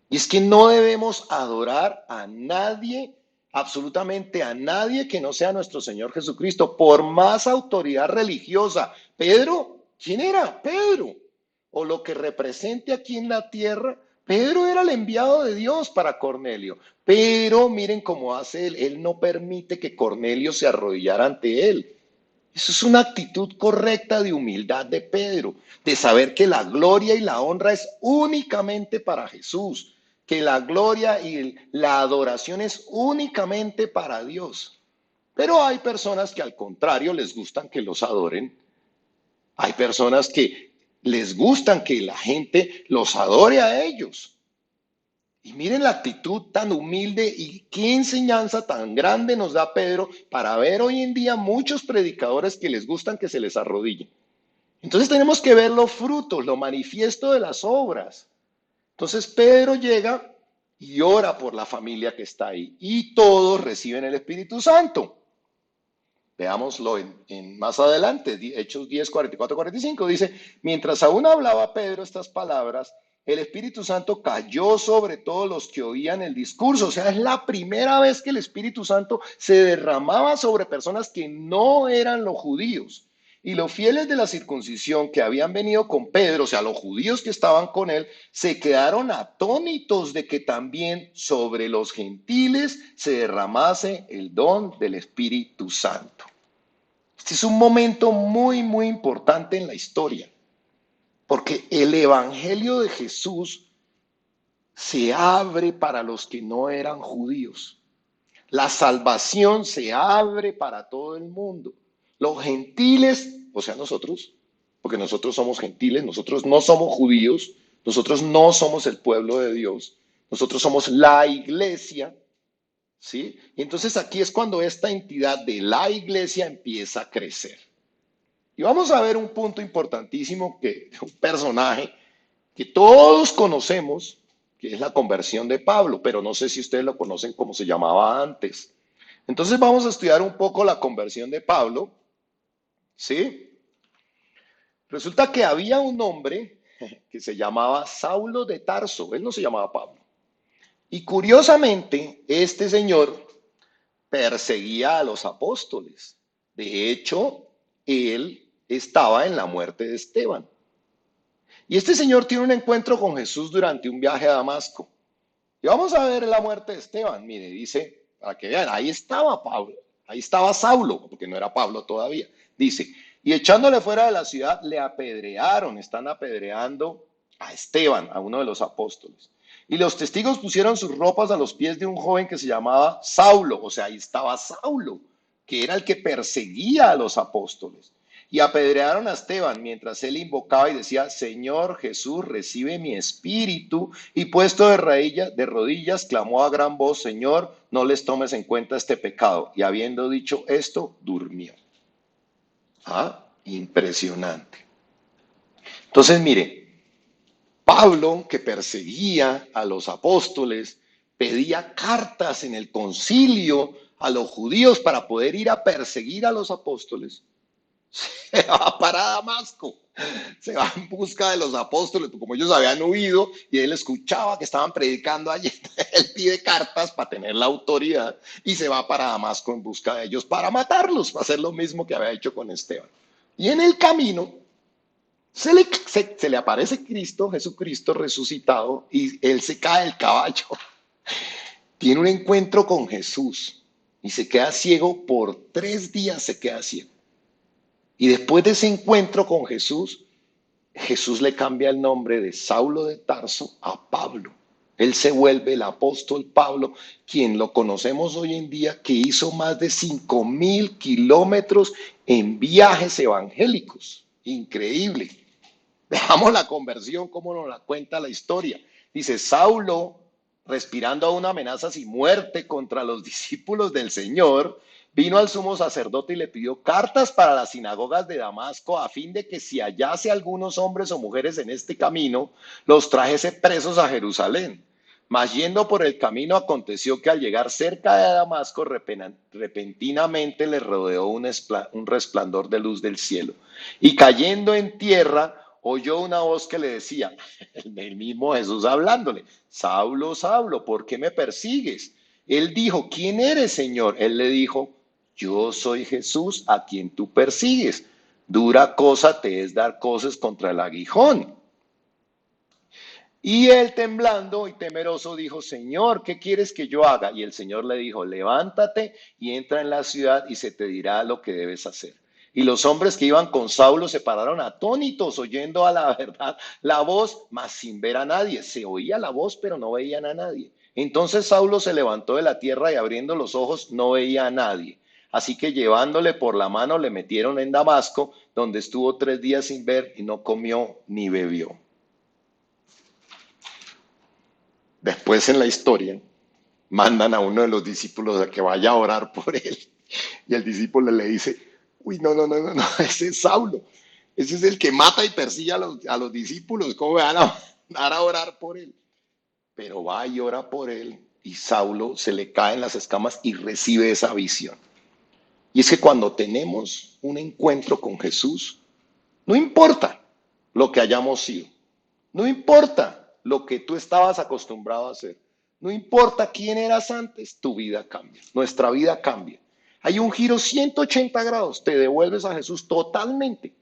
Y es que no debemos adorar a nadie, absolutamente a nadie que no sea nuestro Señor Jesucristo, por más autoridad religiosa. Pedro, ¿quién era? Pedro. O lo que represente aquí en la tierra. Pedro era el enviado de Dios para Cornelio. Pero miren cómo hace él. Él no permite que Cornelio se arrodillara ante él. Eso es una actitud correcta de humildad de Pedro, de saber que la gloria y la honra es únicamente para Jesús, que la gloria y la adoración es únicamente para Dios. Pero hay personas que al contrario les gustan que los adoren. Hay personas que les gustan que la gente los adore a ellos. Y miren la actitud tan humilde y qué enseñanza tan grande nos da Pedro para ver hoy en día muchos predicadores que les gustan que se les arrodillen. Entonces tenemos que ver los frutos, lo manifiesto de las obras. Entonces Pedro llega y ora por la familia que está ahí y todos reciben el Espíritu Santo. Veámoslo más adelante, Hechos 10, 44, 45, dice, mientras aún hablaba Pedro estas palabras, el Espíritu Santo cayó sobre todos los que oían el discurso. O sea, es la primera vez que el Espíritu Santo se derramaba sobre personas que no eran los judíos. Y los fieles de la circuncisión que habían venido con Pedro, o sea, los judíos que estaban con él, se quedaron atónitos de que también sobre los gentiles se derramase el don del Espíritu Santo. Este es un momento muy, muy importante en la historia, porque el Evangelio de Jesús se abre para los que no eran judíos. La salvación se abre para todo el mundo. Los gentiles, o sea, nosotros, porque nosotros somos gentiles, nosotros no somos judíos, nosotros no somos el pueblo de Dios, nosotros somos la iglesia, ¿sí? Y entonces aquí es cuando esta entidad de la iglesia empieza a crecer. Y vamos a ver un punto importantísimo, un personaje que todos conocemos, que es la conversión de Pablo, pero no sé si ustedes lo conocen como se llamaba antes. Entonces vamos a estudiar un poco la conversión de Pablo, ¿sí? Resulta que había un hombre que se llamaba Saulo de Tarso, él no se llamaba Pablo. Y curiosamente, este señor perseguía a los apóstoles. De hecho, él estaba en la muerte de Esteban. Y este señor tiene un encuentro con Jesús durante un viaje a Damasco. Y vamos a ver la muerte de Esteban. Mire, dice, para que vean, ahí estaba Pablo, ahí estaba Saulo, porque no era Pablo todavía. Dice, y echándole fuera de la ciudad, le apedrearon, están apedreando a Esteban, a uno de los apóstoles. Y los testigos pusieron sus ropas a los pies de un joven que se llamaba Saulo, o sea, ahí estaba Saulo, que era el que perseguía a los apóstoles. Y apedrearon a Esteban mientras él invocaba y decía, Señor Jesús, recibe mi espíritu. Y puesto de rodillas, clamó a gran voz, Señor, no les tomes en cuenta este pecado. Y habiendo dicho esto, durmió. Ah, impresionante. Entonces, mire, Pablo, que perseguía a los apóstoles, pedía cartas en el concilio a los judíos para poder ir a perseguir a los apóstoles. Se va para Damasco, se va en busca de los apóstoles, como ellos habían huido y él escuchaba que estaban predicando allí, él pide cartas para tener la autoridad y se va para Damasco en busca de ellos para matarlos, para hacer lo mismo que había hecho con Esteban. Y en el camino Se le aparece Cristo, Jesucristo resucitado, y él se cae del caballo. Tiene un encuentro con Jesús y se queda ciego por 3 días, se queda ciego. Y después de ese encuentro con Jesús, Jesús le cambia el nombre de Saulo de Tarso a Pablo. Él se vuelve el apóstol Pablo, quien lo conocemos hoy en día, que hizo más de 5.000 kilómetros en viajes evangélicos. Increíble. Veamos la conversión, cómo nos la cuenta la historia. Dice, Saulo, respirando aún amenazas y muerte contra los discípulos del Señor, vino al sumo sacerdote y le pidió cartas para las sinagogas de Damasco a fin de que si hallase algunos hombres o mujeres en este camino, los trajese presos a Jerusalén. Mas yendo por el camino aconteció que al llegar cerca de Damasco repentinamente le rodeó un resplandor de luz del cielo. Y cayendo en tierra, oyó una voz que le decía, el mismo Jesús hablándole, Saulo, Saulo, ¿por qué me persigues? Él dijo, ¿quién eres, Señor? Él le dijo, yo soy Jesús a quien tú persigues. Dura cosa te es dar coces contra el aguijón. Y él temblando y temeroso dijo, Señor, ¿qué quieres que yo haga? Y el Señor le dijo, levántate y entra en la ciudad y se te dirá lo que debes hacer. Y los hombres que iban con Saulo se pararon atónitos, oyendo a la verdad la voz, mas sin ver a nadie. Se oía la voz, pero no veían a nadie. Entonces Saulo se levantó de la tierra y abriendo los ojos no veía a nadie. Así que llevándole por la mano le metieron en Damasco, donde estuvo 3 días sin ver y no comió ni bebió. Después en la historia mandan a uno de los discípulos a que vaya a orar por él. Y el discípulo le dice, uy, no, ese es Saulo. Ese es el que mata y persigue a los discípulos. ¿Cómo me van a dar a orar por él? Pero va y ora por él y Saulo se le caen las escamas y recibe esa visión. Y es que cuando tenemos un encuentro con Jesús, no importa lo que hayamos sido, no importa lo que tú estabas acostumbrado a hacer, no importa quién eras antes, tu vida cambia, nuestra vida cambia. Hay un giro 180 grados, te devuelves a Jesús totalmente.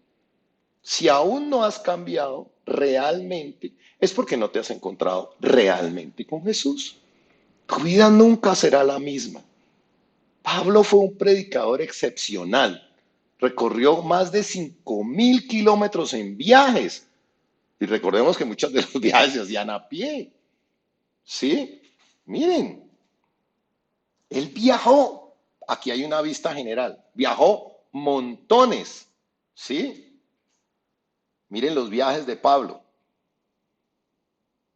Si aún no has cambiado realmente, es porque no te has encontrado realmente con Jesús. Tu vida nunca será la misma. Pablo fue un predicador excepcional. Recorrió más de 5.000 kilómetros en viajes. Y recordemos que muchos de los viajes se hacían a pie. ¿Sí? Miren, él viajó. Aquí hay una vista general. Viajó montones. ¿Sí? Miren los viajes de Pablo.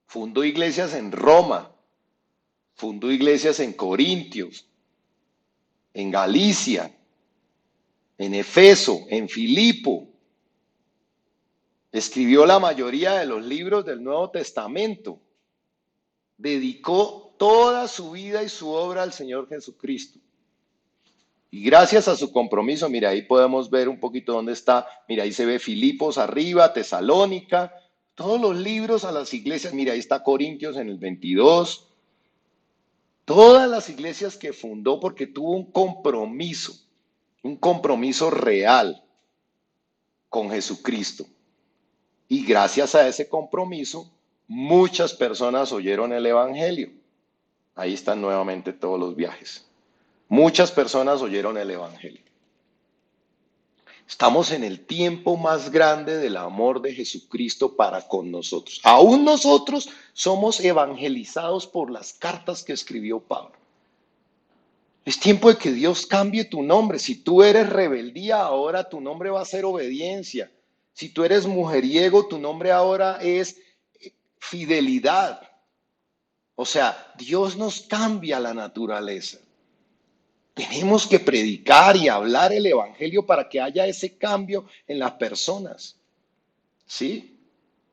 Fundó iglesias en Roma. Fundó iglesias en Corintios, en Galicia, en Efeso, en Filipo. Escribió la mayoría de los libros del Nuevo Testamento. Dedicó toda su vida y su obra al Señor Jesucristo. Y gracias a su compromiso, mira, ahí podemos ver un poquito dónde está. Mira, ahí se ve Filipos arriba, Tesalónica, todos los libros a las iglesias. Mira, ahí está Corintios en el 22. Todas las iglesias que fundó porque tuvo un compromiso real con Jesucristo. Y gracias a ese compromiso, muchas personas oyeron el Evangelio. Ahí están nuevamente todos los viajes. Muchas personas oyeron el Evangelio. Estamos en el tiempo más grande del amor de Jesucristo para con nosotros. Aún nosotros somos evangelizados por las cartas que escribió Pablo. Es tiempo de que Dios cambie tu nombre. Si tú eres rebeldía, ahora tu nombre va a ser obediencia. Si tú eres mujeriego, tu nombre ahora es fidelidad. O sea, Dios nos cambia la naturaleza. Tenemos que predicar y hablar el evangelio para que haya ese cambio en las personas. ¿Sí?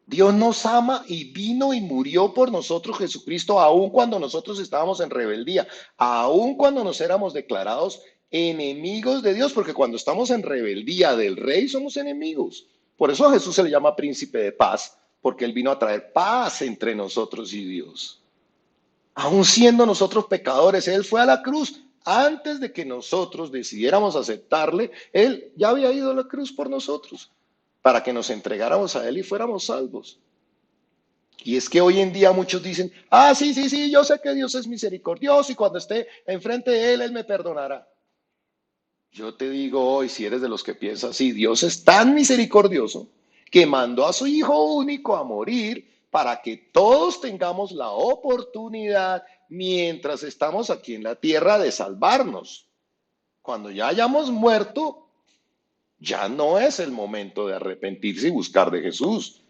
Dios nos ama y vino y murió por nosotros Jesucristo, aun cuando nosotros estábamos en rebeldía, aun cuando nos éramos declarados enemigos de Dios, porque cuando estamos en rebeldía del rey somos enemigos. Por eso a Jesús se le llama príncipe de paz, porque él vino a traer paz entre nosotros y Dios. Aun siendo nosotros pecadores, él fue a la cruz. Antes de que nosotros decidiéramos aceptarle, él ya había ido a la cruz por nosotros, para que nos entregáramos a Él y fuéramos salvos. Y es que hoy en día muchos dicen, ah, sí, sí, sí, yo sé que Dios es misericordioso y cuando esté enfrente de Él, Él me perdonará. Yo te digo hoy, si eres de los que piensas así, Dios es tan misericordioso que mandó a su Hijo único a morir para que todos tengamos la oportunidad, mientras estamos aquí en la tierra, de salvarnos. Cuando ya hayamos muerto, ya no es el momento de arrepentirse y buscar de Jesús.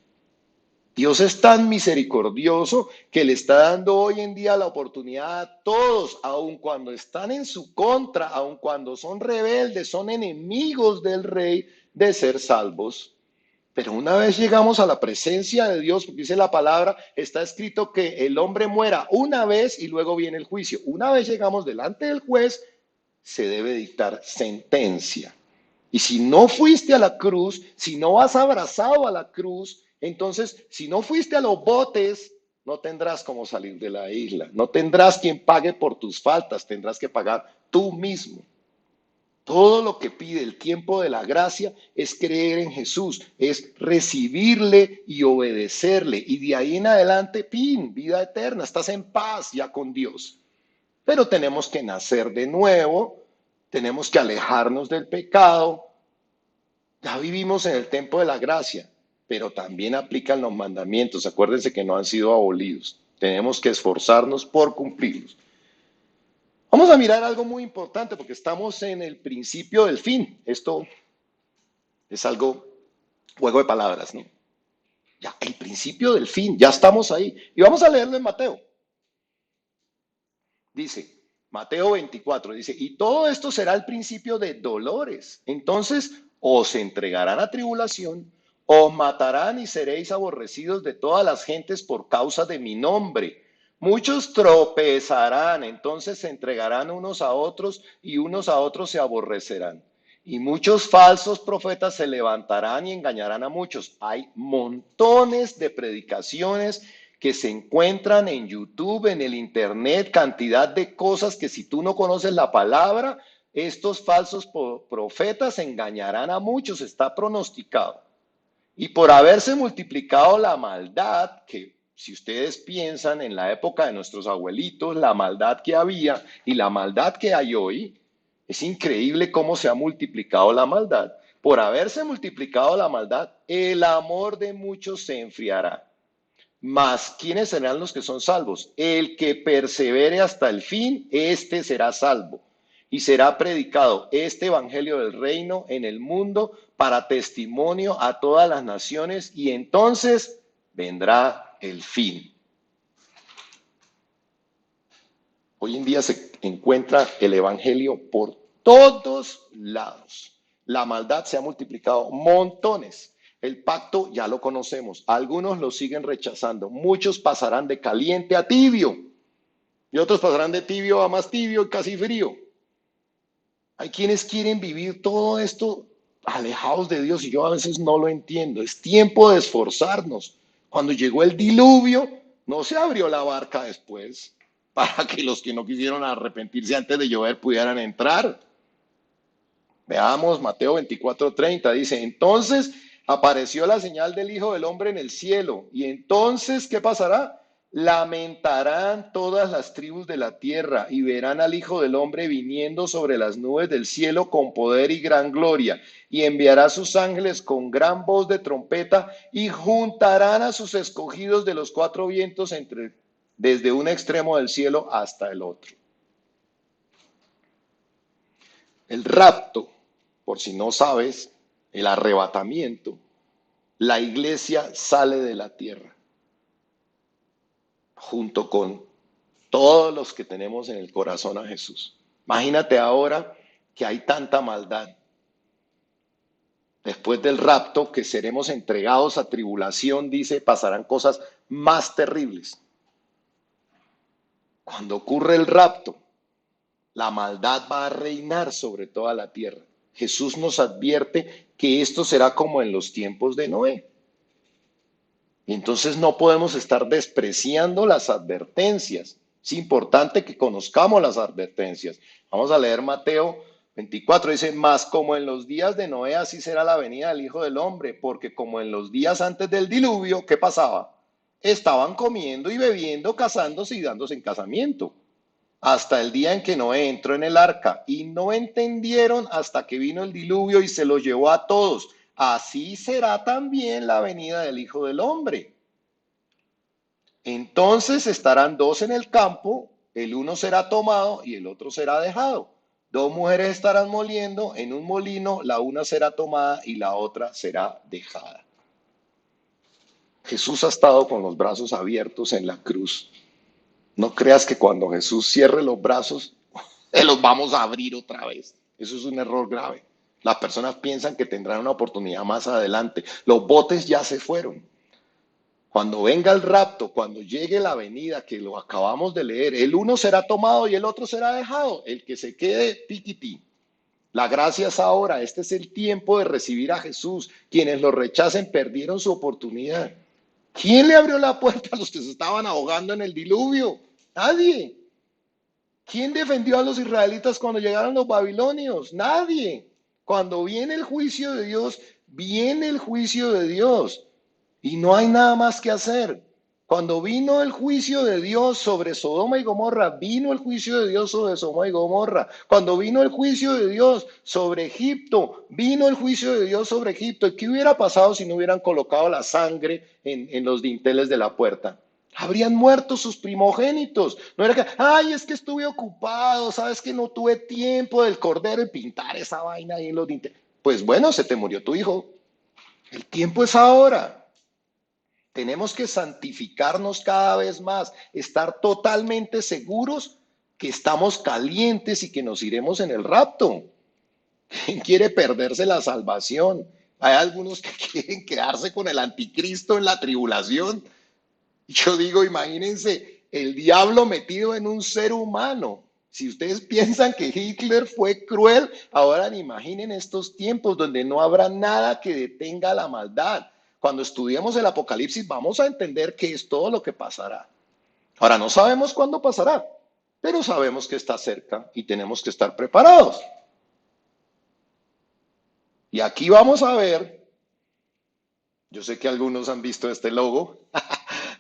Dios es tan misericordioso que le está dando hoy en día la oportunidad a todos, aun cuando están en su contra, aun cuando son rebeldes, son enemigos del rey, de ser salvos. Pero una vez llegamos a la presencia de Dios, porque dice la palabra, está escrito que el hombre muera una vez y luego viene el juicio. Una vez llegamos delante del juez, se debe dictar sentencia. Y si no fuiste a la cruz, si no has abrazado a la cruz, entonces, si no fuiste a los botes, no tendrás cómo salir de la isla. No tendrás quien pague por tus faltas, tendrás que pagar tú mismo. Todo lo que pide el tiempo de la gracia es creer en Jesús, es recibirle y obedecerle. Y de ahí en adelante, pin, vida eterna, estás en paz ya con Dios. Pero tenemos que nacer de nuevo, tenemos que alejarnos del pecado. Ya vivimos en el tiempo de la gracia, pero también aplican los mandamientos. Acuérdense que no han sido abolidos. Tenemos que esforzarnos por cumplirlos. Vamos a mirar algo muy importante porque estamos en el principio del fin. Esto es algo, juego de palabras, ¿no? Ya, el principio del fin, ya estamos ahí. Y vamos a leerlo en Mateo. Dice, Mateo 24, dice, y todo esto será el principio de dolores. Entonces os entregarán a tribulación, os matarán y seréis aborrecidos de todas las gentes por causa de mi nombre. Muchos tropezarán, entonces se entregarán unos a otros y unos a otros se aborrecerán. Y muchos falsos profetas se levantarán y engañarán a muchos. Hay montones de predicaciones que se encuentran en YouTube, en el Internet, cantidad de cosas que si tú no conoces la palabra, estos falsos profetas engañarán a muchos, está pronosticado. Y por haberse multiplicado la maldad, que si ustedes piensan en la época de nuestros abuelitos, la maldad que había y la maldad que hay hoy, es increíble cómo se ha multiplicado la maldad. Por haberse multiplicado la maldad, el amor de muchos se enfriará. Mas, ¿quiénes serán los que son salvos? El que persevere hasta el fin, éste será salvo. Y será predicado este evangelio del reino en el mundo para testimonio a todas las naciones, y entonces vendrá el fin. Hoy en día se encuentra el evangelio por todos lados. La maldad se ha multiplicado montones. El pacto ya lo conocemos. Algunos lo siguen rechazando. Muchos pasarán de caliente a tibio. Y otros pasarán de tibio a más tibio y casi frío. Hay quienes quieren vivir todo esto alejados de Dios y yo a veces no lo entiendo. Es tiempo de esforzarnos. Cuando llegó el diluvio, no se abrió la barca después para que los que no quisieron arrepentirse antes de llover pudieran entrar. Veamos Mateo 24:30, dice, entonces apareció la señal del Hijo del Hombre en el cielo, y entonces, ¿qué pasará? Lamentarán todas las tribus de la tierra y verán al Hijo del Hombre viniendo sobre las nubes del cielo con poder y gran gloria, y enviará a sus ángeles con gran voz de trompeta y juntarán a sus escogidos de los cuatro vientos desde un extremo del cielo hasta el otro. El rapto, por si no sabes, el arrebatamiento, la iglesia sale de la tierra junto con todos los que tenemos en el corazón a Jesús. Imagínate ahora que hay tanta maldad. Después del rapto, que seremos entregados a tribulación, dice, pasarán cosas más terribles. Cuando ocurre el rapto, la maldad va a reinar sobre toda la tierra. Jesús nos advierte que esto será como en los tiempos de Noé. Y entonces no podemos estar despreciando las advertencias. Es importante que conozcamos las advertencias. Vamos a leer Mateo 24 dice, más como en los días de Noé, así será la venida del Hijo del Hombre, porque como en los días antes del diluvio, ¿qué pasaba? Estaban comiendo y bebiendo, casándose y dándose en casamiento, hasta el día en que Noé entró en el arca, y no entendieron hasta que vino el diluvio y se los llevó a todos. Así será también la venida del Hijo del Hombre. Entonces estarán dos en el campo, el uno será tomado y el otro será dejado. Dos mujeres estarán moliendo en un molino, la una será tomada y la otra será dejada. Jesús ha estado con los brazos abiertos en la cruz. No creas que cuando Jesús cierre los brazos, los vamos a abrir otra vez. Eso es un error grave. Las personas piensan que tendrán una oportunidad más adelante. Los botes ya se fueron. Cuando venga el rapto, cuando llegue la venida, que lo acabamos de leer, el uno será tomado y el otro será dejado. El que se quede, tiquití. La gracia es ahora. Este es el tiempo de recibir a Jesús. Quienes lo rechacen perdieron su oportunidad. ¿Quién le abrió la puerta a los que se estaban ahogando en el diluvio? Nadie. ¿Quién defendió a los israelitas cuando llegaron los babilonios? Nadie. Cuando viene el juicio de Dios, viene el juicio de Dios. Y no hay nada más que hacer. Cuando vino el juicio de Dios sobre Sodoma y Gomorra, vino el juicio de Dios sobre Sodoma y Gomorra. Cuando vino el juicio de Dios sobre Egipto, vino el juicio de Dios sobre Egipto. ¿Y qué hubiera pasado si no hubieran colocado la sangre en los dinteles de la puerta? Habrían muerto sus primogénitos. No era que, ay, es que estuve ocupado, sabes que no tuve tiempo del cordero y pintar esa vaina ahí en los dinteles. Pues bueno, se te murió tu hijo. El tiempo es ahora. Tenemos que santificarnos cada vez más, estar totalmente seguros que estamos calientes y que nos iremos en el rapto. ¿Quién quiere perderse la salvación? Hay algunos que quieren quedarse con el anticristo en la tribulación. Yo digo, imagínense el diablo metido en un ser humano. Si ustedes piensan que Hitler fue cruel, ahora imaginen estos tiempos donde no habrá nada que detenga la maldad. Cuando estudiemos el Apocalipsis vamos a entender qué es todo lo que pasará. Ahora no sabemos cuándo pasará, pero sabemos que está cerca y tenemos que estar preparados. Y aquí vamos a ver, yo sé que algunos han visto este logo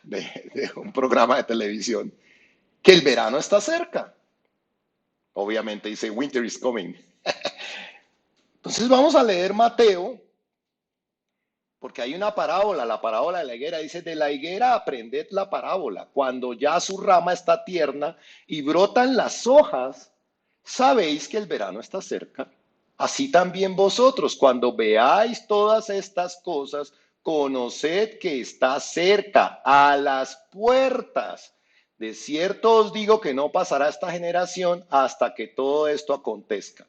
de un programa de televisión, que el verano está cerca. Obviamente dice winter is coming. Entonces vamos a leer Mateo, porque hay una parábola, la parábola de la higuera. Dice, de la higuera aprended la parábola. Cuando ya su rama está tierna y brotan las hojas, sabéis que el verano está cerca. Así también vosotros, cuando veáis todas estas cosas, conoced que está cerca, a las puertas. De cierto os digo que no pasará esta generación hasta que todo esto acontezca.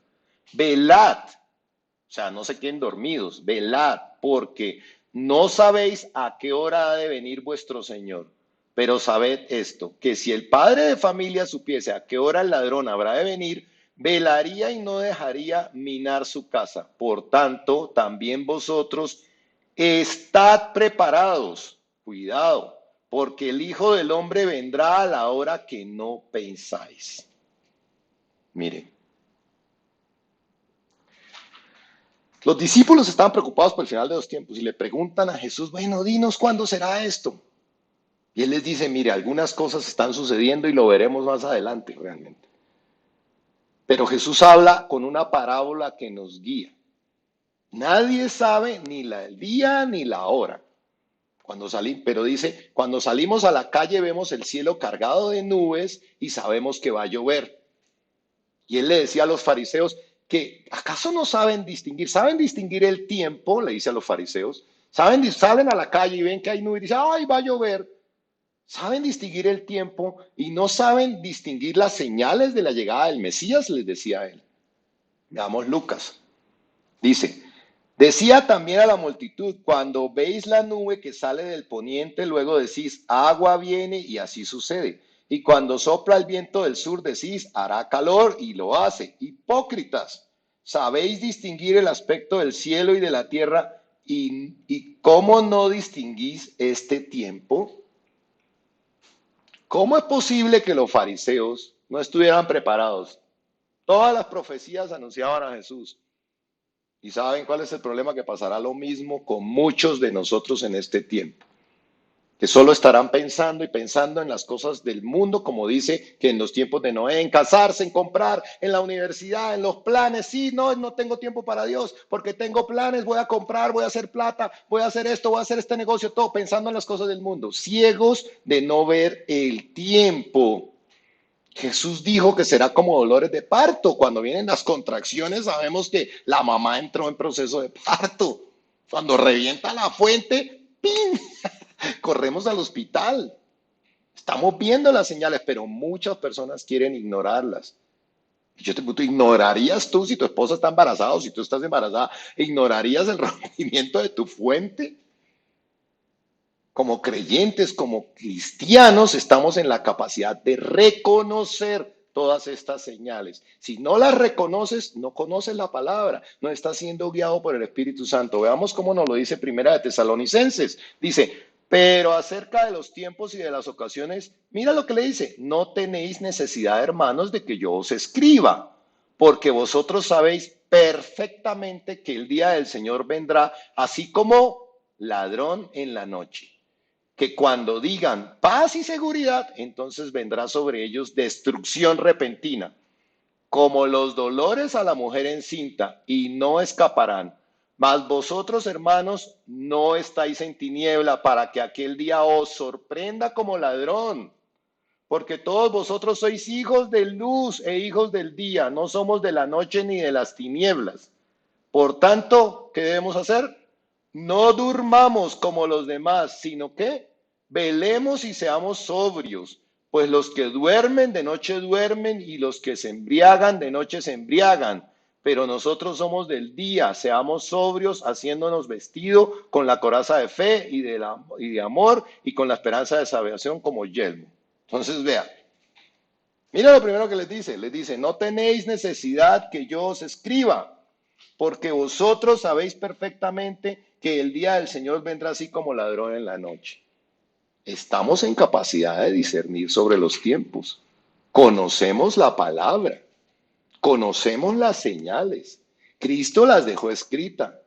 Velad, o sea, no se queden dormidos, velad, porque no sabéis a qué hora ha de venir vuestro Señor. Pero sabed esto, que si el padre de familia supiese a qué hora el ladrón habrá de venir, velaría y no dejaría minar su casa. Por tanto, también vosotros estad preparados, cuidado, porque el Hijo del Hombre vendrá a la hora que no pensáis. Miren, los discípulos estaban preocupados por el final de los tiempos y le preguntan a Jesús, bueno, dinos cuándo será esto. Y él les dice, mire, algunas cosas están sucediendo y lo veremos más adelante realmente. Pero Jesús habla con una parábola que nos guía. Nadie sabe ni el día ni la hora. Pero dice, cuando salimos a la calle vemos el cielo cargado de nubes y sabemos que va a llover. Y él le decía a los fariseos que acaso no saben distinguir el tiempo, le dice a los fariseos, salen a la calle y ven que hay nubes y dicen, ay, va a llover. Saben distinguir el tiempo y no saben distinguir las señales de la llegada del Mesías, les decía él. Veamos Lucas. Dice, decía también a la multitud, cuando veis la nube que sale del poniente, luego decís, agua viene y así sucede. Y cuando sopla el viento del sur, decís, hará calor y lo hace. Hipócritas, ¿sabéis distinguir el aspecto del cielo y de la tierra? ¿Y cómo no distinguís este tiempo? ¿Cómo es posible que los fariseos no estuvieran preparados? Todas las profecías anunciaban a Jesús. ¿Y saben cuál es el problema? Que pasará lo mismo con muchos de nosotros en este tiempo, que solo estarán pensando y pensando en las cosas del mundo, como dice que en los tiempos de Noé, en casarse, en comprar, en la universidad, en los planes. Sí, no, no tengo tiempo para Dios, porque tengo planes, voy a comprar, voy a hacer plata, voy a hacer esto, voy a hacer este negocio, todo pensando en las cosas del mundo, ciegos de no ver el tiempo. Jesús dijo que será como dolores de parto. Cuando vienen las contracciones, sabemos que la mamá entró en proceso de parto. Cuando revienta la fuente, ¡pin! Corremos al hospital. Estamos viendo las señales, pero muchas personas quieren ignorarlas. Yo te pregunto, ¿ignorarías tú si tu esposa está embarazada o si tú estás embarazada? ¿Ignorarías el rompimiento de tu fuente? Como creyentes, como cristianos, estamos en la capacidad de reconocer todas estas señales. Si no las reconoces, no conoces la palabra, no estás siendo guiado por el Espíritu Santo. Veamos cómo nos lo dice Primera de Tesalonicenses. Dice, pero acerca de los tiempos y de las ocasiones, mira lo que le dice, no tenéis necesidad, hermanos, de que yo os escriba, porque vosotros sabéis perfectamente que el día del Señor vendrá, así como ladrón en la noche, que cuando digan paz y seguridad, entonces vendrá sobre ellos destrucción repentina, como los dolores a la mujer encinta, y no escaparán. Mas vosotros, hermanos, no estáis en tiniebla para que aquel día os sorprenda como ladrón, porque todos vosotros sois hijos de luz e hijos del día, no somos de la noche ni de las tinieblas. Por tanto, ¿qué debemos hacer? No durmamos como los demás, sino que velemos y seamos sobrios, pues los que duermen de noche duermen y los que se embriagan de noche se embriagan. Pero nosotros somos del día, seamos sobrios, haciéndonos vestido con la coraza de fe y de amor y con la esperanza de salvación como yelmo. Entonces, vea, mira lo primero que les dice, no tenéis necesidad que yo os escriba, porque vosotros sabéis perfectamente que el día del Señor vendrá así como ladrón en la noche. Estamos en capacidad de discernir sobre los tiempos. Conocemos la palabra, conocemos las señales. Cristo las dejó escrita.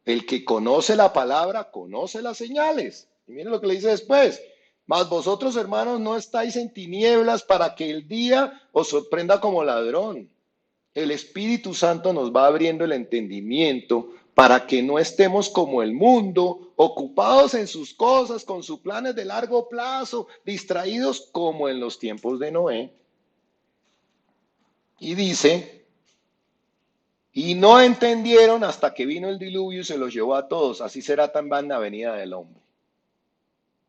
El que conoce la palabra, conoce las señales. Y miren lo que le dice después. Mas vosotros, hermanos, no estáis en tinieblas para que el día os sorprenda como ladrón. El Espíritu Santo nos va abriendo el entendimiento para que no estemos como el mundo, ocupados en sus cosas, con sus planes de largo plazo, distraídos como en los tiempos de Noé. Y dice, y no entendieron hasta que vino el diluvio y se los llevó a todos. Así será también la venida del hombre.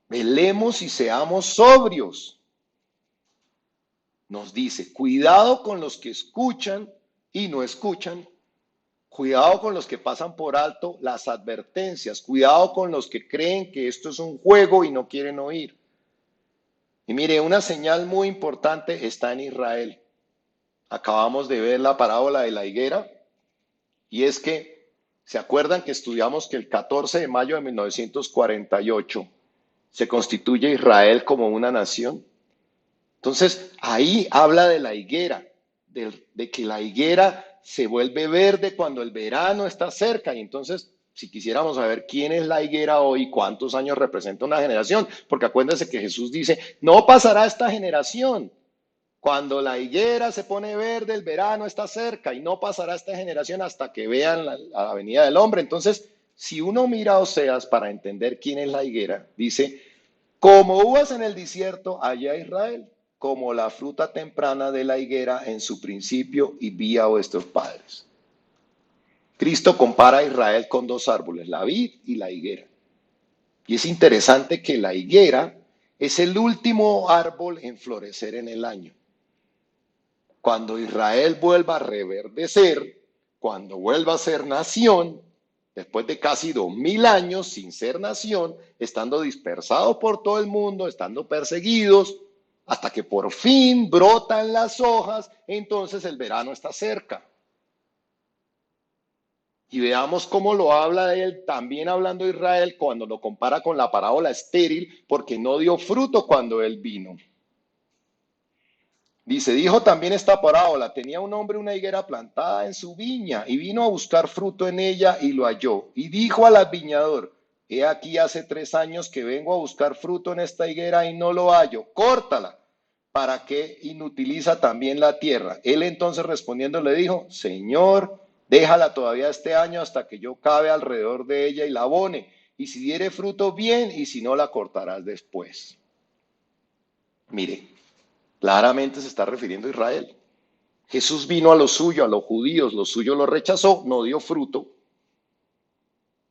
Velemos y seamos sobrios. Nos dice, cuidado con los que escuchan y no escuchan. Cuidado con los que pasan por alto las advertencias. Cuidado con los que creen que esto es un juego y no quieren oír. Y mire, una señal muy importante está en Israel. Acabamos de ver la parábola de la higuera. Y es que, ¿se acuerdan que estudiamos que el 14 de mayo de 1948 se constituye Israel como una nación? Entonces, ahí habla de la higuera, de que la higuera se vuelve verde cuando el verano está cerca. Y entonces, si quisiéramos saber quién es la higuera hoy, cuántos años representa una generación, porque acuérdense que Jesús dice, no pasará esta generación. Cuando la higuera se pone verde, el verano está cerca y no pasará esta generación hasta que vean la venida del hombre. Entonces, si uno mira a Oseas para entender quién es la higuera, dice, como uvas en el desierto, allá Israel, como la fruta temprana de la higuera en su principio y vi a vuestros padres. Cristo compara a Israel con dos árboles, la vid y la higuera. Y es interesante que la higuera es el último árbol en florecer en el año. Cuando Israel vuelva a reverdecer, cuando vuelva a ser nación, después de casi 2000 años sin ser nación, estando dispersados por todo el mundo, estando perseguidos, hasta que por fin brotan las hojas, entonces el verano está cerca. Y veamos cómo lo habla de él, también hablando de Israel, cuando lo compara con la parábola estéril, porque no dio fruto cuando él vino. Dice, dijo también esta parábola, tenía un hombre una higuera plantada en su viña y vino a buscar fruto en ella y lo halló. Y dijo al viñador, he aquí hace 3 años que vengo a buscar fruto en esta higuera y no lo hallo, córtala, ¿para qué inutiliza también la tierra? Él entonces respondiendo le dijo, Señor, déjala todavía este año hasta que yo cabe alrededor de ella y la abone, y si diere fruto bien, y si no la cortarás después. Mire, claramente se está refiriendo a Israel. Jesús vino a lo suyo, a los judíos, lo suyo lo rechazó, no dio fruto.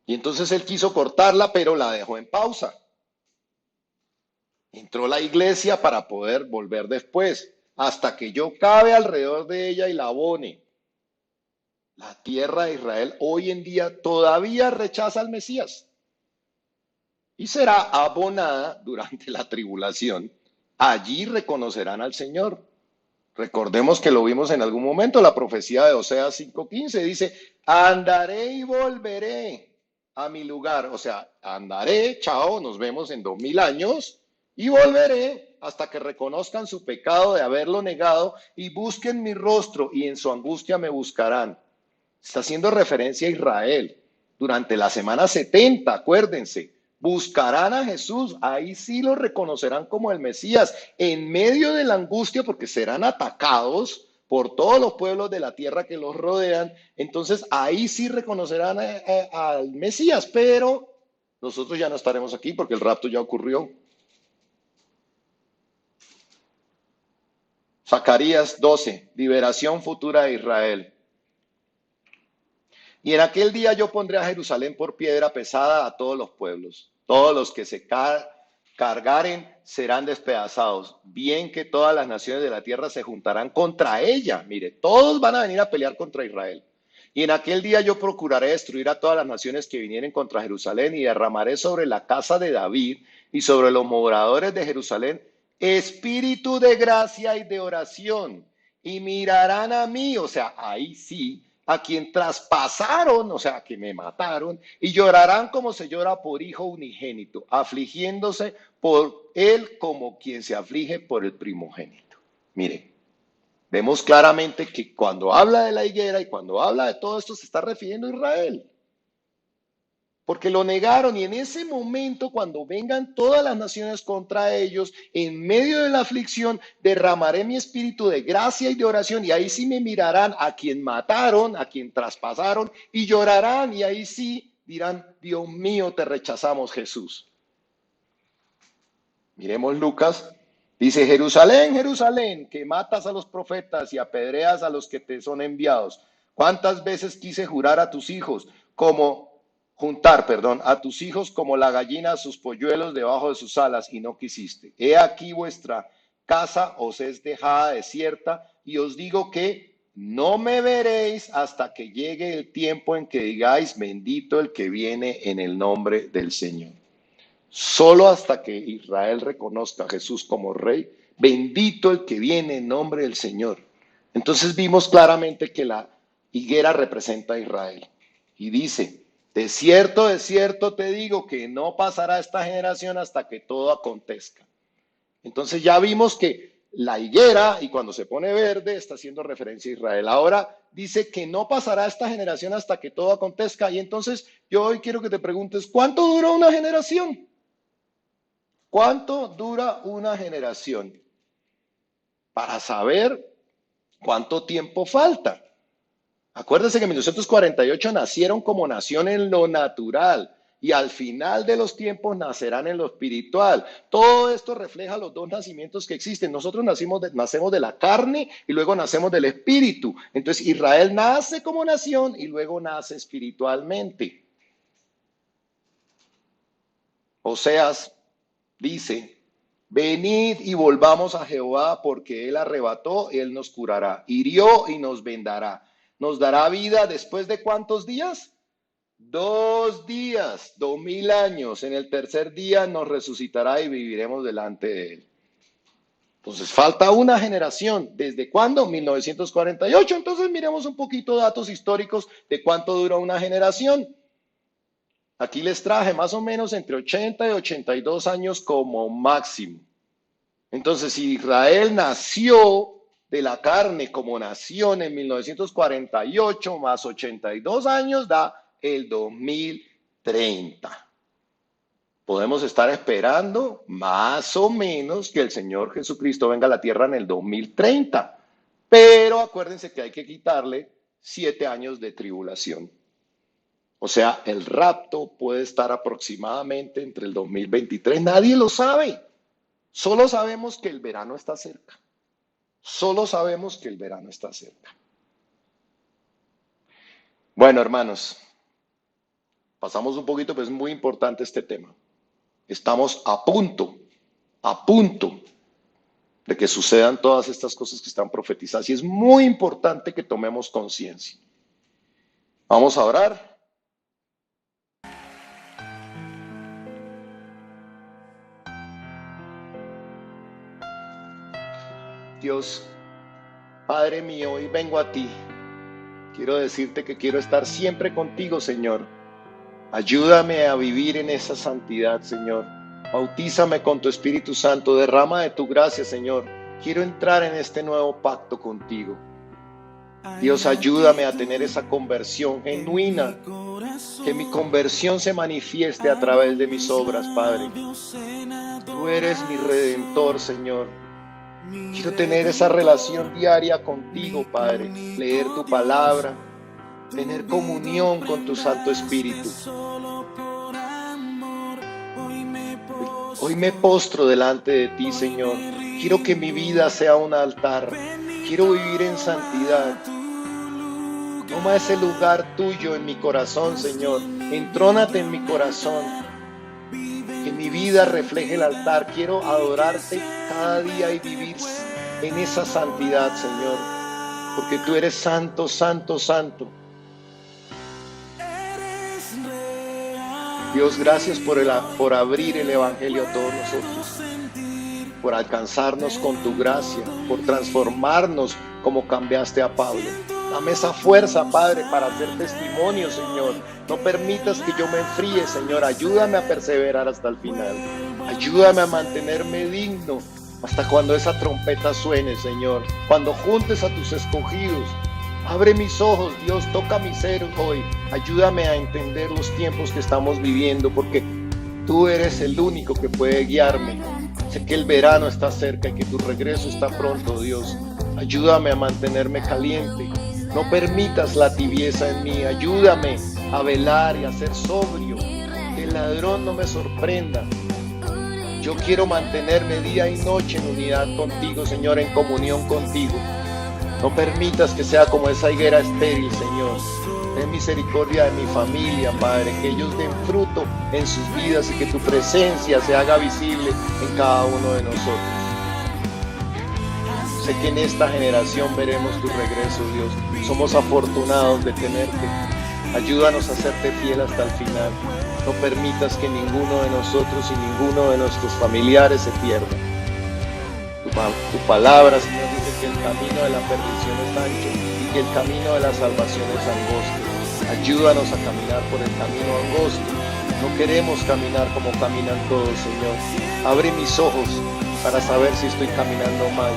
Y entonces él quiso cortarla, pero la dejó en pausa. Entró la iglesia para poder volver después, hasta que yo cabe alrededor de ella y la abone. La tierra de Israel hoy en día todavía rechaza al Mesías y será abonada durante la tribulación. Allí reconocerán al Señor. Recordemos que lo vimos en algún momento, la profecía de Oseas 5:15 dice, andaré y volveré a mi lugar. O sea, andaré, chao, nos vemos en 2000 años y volveré hasta que reconozcan su pecado de haberlo negado y busquen mi rostro y en su angustia me buscarán. Está haciendo referencia a Israel. Durante la semana 70, acuérdense, buscarán a Jesús, ahí sí lo reconocerán como el Mesías, en medio de la angustia, porque serán atacados por todos los pueblos de la tierra que los rodean, entonces ahí sí reconocerán al Mesías, pero nosotros ya no estaremos aquí porque el rapto ya ocurrió. Zacarías 12, liberación futura de Israel. Y en aquel día yo pondré a Jerusalén por piedra pesada a todos los pueblos. Todos los que se cargaren serán despedazados. Bien que todas las naciones de la tierra se juntarán contra ella. Mire, todos van a venir a pelear contra Israel. Y en aquel día yo procuraré destruir a todas las naciones que vinieren contra Jerusalén y derramaré sobre la casa de David y sobre los moradores de Jerusalén espíritu de gracia y de oración. Y mirarán a mí, o sea, ahí sí, a quien traspasaron, o sea, que me mataron, y llorarán como se llora por hijo unigénito, afligiéndose por él como quien se aflige por el primogénito. Mire, vemos claramente que cuando habla de la higuera y cuando habla de todo esto se está refiriendo a Israel. Porque lo negaron y en ese momento, cuando vengan todas las naciones contra ellos, en medio de la aflicción, derramaré mi espíritu de gracia y de oración y ahí sí me mirarán a quien mataron, a quien traspasaron y llorarán y ahí sí dirán, Dios mío, te rechazamos, Jesús. Miremos Lucas, dice, Jerusalén, Jerusalén, que matas a los profetas y apedreas a los que te son enviados. ¿Cuántas veces quise jurar a tus hijos a tus hijos como la gallina a sus polluelos debajo de sus alas y no quisiste? He aquí vuestra casa os es dejada desierta y os digo que no me veréis hasta que llegue el tiempo en que digáis bendito el que viene en el nombre del Señor. Solo hasta que Israel reconozca a Jesús como rey, bendito el que viene en nombre del Señor. Entonces vimos claramente que la higuera representa a Israel. Y dice, de cierto te digo que no pasará esta generación hasta que todo acontezca. Entonces ya vimos que la higuera, y cuando se pone verde, está haciendo referencia a Israel. Ahora dice que no pasará esta generación hasta que todo acontezca. Y entonces yo hoy quiero que te preguntes, ¿cuánto dura una generación? ¿Cuánto dura una generación? Para saber cuánto tiempo falta. Acuérdense que en 1948 nacieron como nación en lo natural y al final de los tiempos nacerán en lo espiritual. Todo esto refleja los dos nacimientos que existen. Nosotros nacemos de la carne y luego nacemos del espíritu. Entonces Israel nace como nación y luego nace espiritualmente. Oseas dice, venid y volvamos a Jehová, porque él arrebató, él nos curará, hirió y nos vendará. ¿Nos dará vida después de cuántos días? 2 días, 2000 años. En el tercer día nos resucitará y viviremos delante de él. Entonces falta una generación. ¿Desde cuándo? 1948. Entonces miremos un poquito datos históricos de cuánto dura una generación. Aquí les traje más o menos entre 80 y 82 años como máximo. Entonces, si Israel nació de la carne como nación en 1948 más 82 años da el 2030. Podemos estar esperando más o menos que el Señor Jesucristo venga a la tierra en el 2030, pero acuérdense que hay que quitarle 7 años de tribulación. O sea, el rapto puede estar aproximadamente entre el 2023. Nadie lo sabe. Solo sabemos que el verano está cerca. Solo sabemos que el verano está cerca. Bueno, hermanos, pasamos un poquito, pero es muy importante este tema. Estamos a punto de que sucedan todas estas cosas que están profetizadas. Y es muy importante que tomemos conciencia. Vamos a orar. Dios, Padre mío, hoy vengo a ti. Quiero decirte que quiero estar siempre contigo, Señor. Ayúdame a vivir en esa santidad, Señor. Bautízame con tu Espíritu Santo. Derrama de tu gracia, Señor. Quiero entrar en este nuevo pacto contigo. Dios, ayúdame a tener esa conversión genuina. Que mi conversión se manifieste a través de mis obras, Padre. Tú eres mi Redentor, Señor. Quiero tener esa relación diaria contigo, Padre. Leer tu palabra, tener comunión con tu Santo Espíritu. Hoy me postro delante de ti, Señor. Quiero que mi vida sea un altar. Quiero vivir en santidad. Toma ese lugar tuyo en mi corazón, Señor. Entrónate en mi corazón. Que mi vida refleje el altar. Quiero adorarte cada día y vivir en esa santidad, Señor. Porque tú eres santo, santo, santo. Dios, gracias por abrir el Evangelio a todos nosotros. Por alcanzarnos con tu gracia. Por transformarnos como cambiaste a Pablo. Dame esa fuerza, Padre, para hacer testimonio, Señor. No permitas que yo me enfríe, Señor. Ayúdame a perseverar hasta el final. Ayúdame a mantenerme digno hasta cuando esa trompeta suene, Señor. Cuando juntes a tus escogidos. Abre mis ojos, Dios. Toca mi ser hoy. Ayúdame a entender los tiempos que estamos viviendo, porque tú eres el único que puede guiarme. Sé que el verano está cerca y que tu regreso está pronto, Dios. Ayúdame a mantenerme caliente. No permitas la tibieza en mí. Ayúdame a velar y a ser sobrio. Que el ladrón no me sorprenda. Yo quiero mantenerme día y noche en unidad contigo, Señor, en comunión contigo. No permitas que sea como esa higuera estéril, Señor. Ten misericordia de mi familia, Padre. Que ellos den fruto en sus vidas y que tu presencia se haga visible en cada uno de nosotros. Sé que en esta generación veremos tu regreso, Dios. Somos afortunados de tenerte. Ayúdanos a serte fiel hasta el final. No permitas que ninguno de nosotros y ninguno de nuestros familiares se pierda. Tu palabra, Señor, dice que el camino de la perdición es ancho y que el camino de la salvación es angosto. Ayúdanos a caminar por el camino angosto. No queremos caminar como caminan todos, Señor. Abre mis ojos para saber si estoy caminando mal.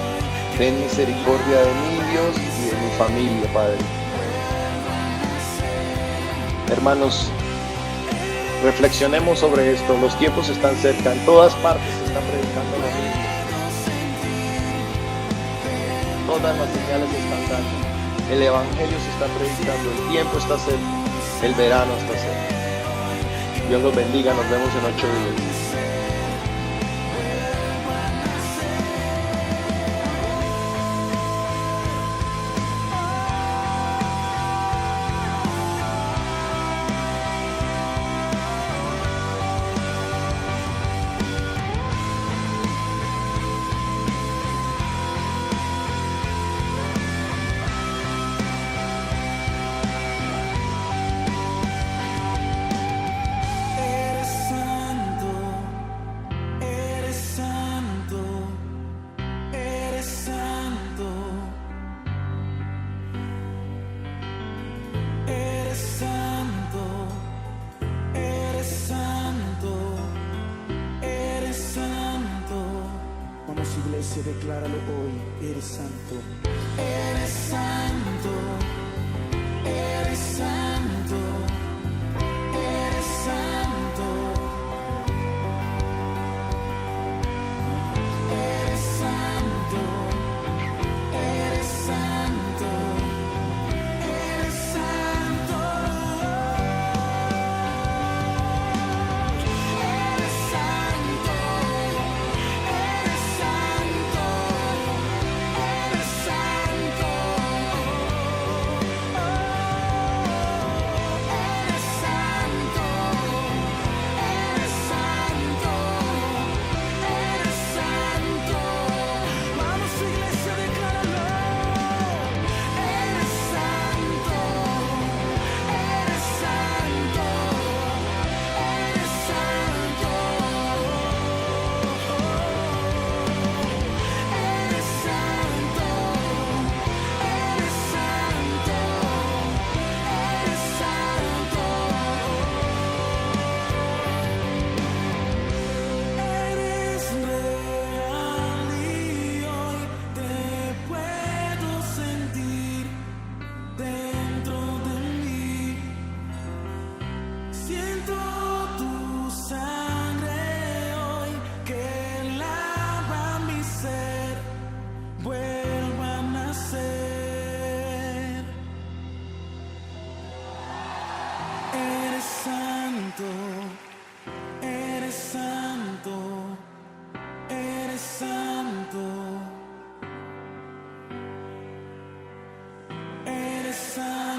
Ten misericordia de mí, Dios, y de mi familia, Padre. Hermanos, reflexionemos sobre esto. Los tiempos están cerca. En todas partes se está predicando lo mismo. Todas las señales están dando. El Evangelio se está predicando. El tiempo está cerca. El verano está cerca. Dios los bendiga. Nos vemos en 8 días. iglesia, decláralo hoy. Eres santo. Eres santo. Eres santo. Eres santo. Eres santo. Eres santo. Eres santo. Eres santo. Eres santo. Eres santo. Eres santo. Eres santo. Eres santo. Vamos, iglesia, decláralo. Eres santo. Eres santo. Eres santo. Eres santo. Eres santo. Eres santo. Eres real y hoy te puedo sentir dentro de mí. Siento tu sangre hoy que lava mi ser, vuelva a nacer. Eres santo. Eres santo, eres santo, eres santo.